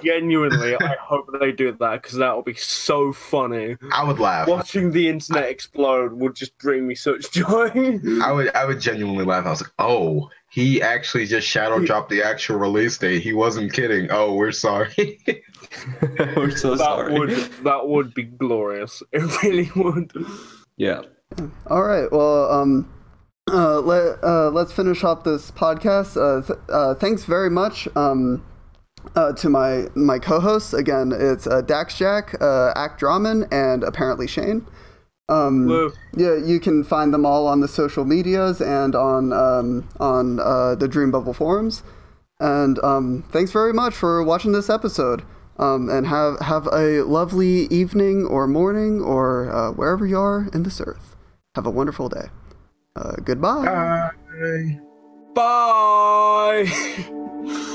Genuinely, I hope they do that, because that will be so funny. I would laugh. Watching the internet explode would just bring me such joy. I would genuinely laugh. I was like, oh, he actually just shadow dropped the actual release date. He wasn't kidding. Oh, we're sorry. We're so sorry. That would be glorious. It really would. Yeah. All right. Well, let's finish up this podcast. Thanks very much to my co-hosts. Again, it's Dax Jack, Act Draman, and apparently Shane. Yeah, you can find them all on the social medias and on the Dreambubble forums. And thanks very much for watching this episode. And have a lovely evening or morning or wherever you are in this earth. Have a wonderful day. Goodbye. Bye. Bye.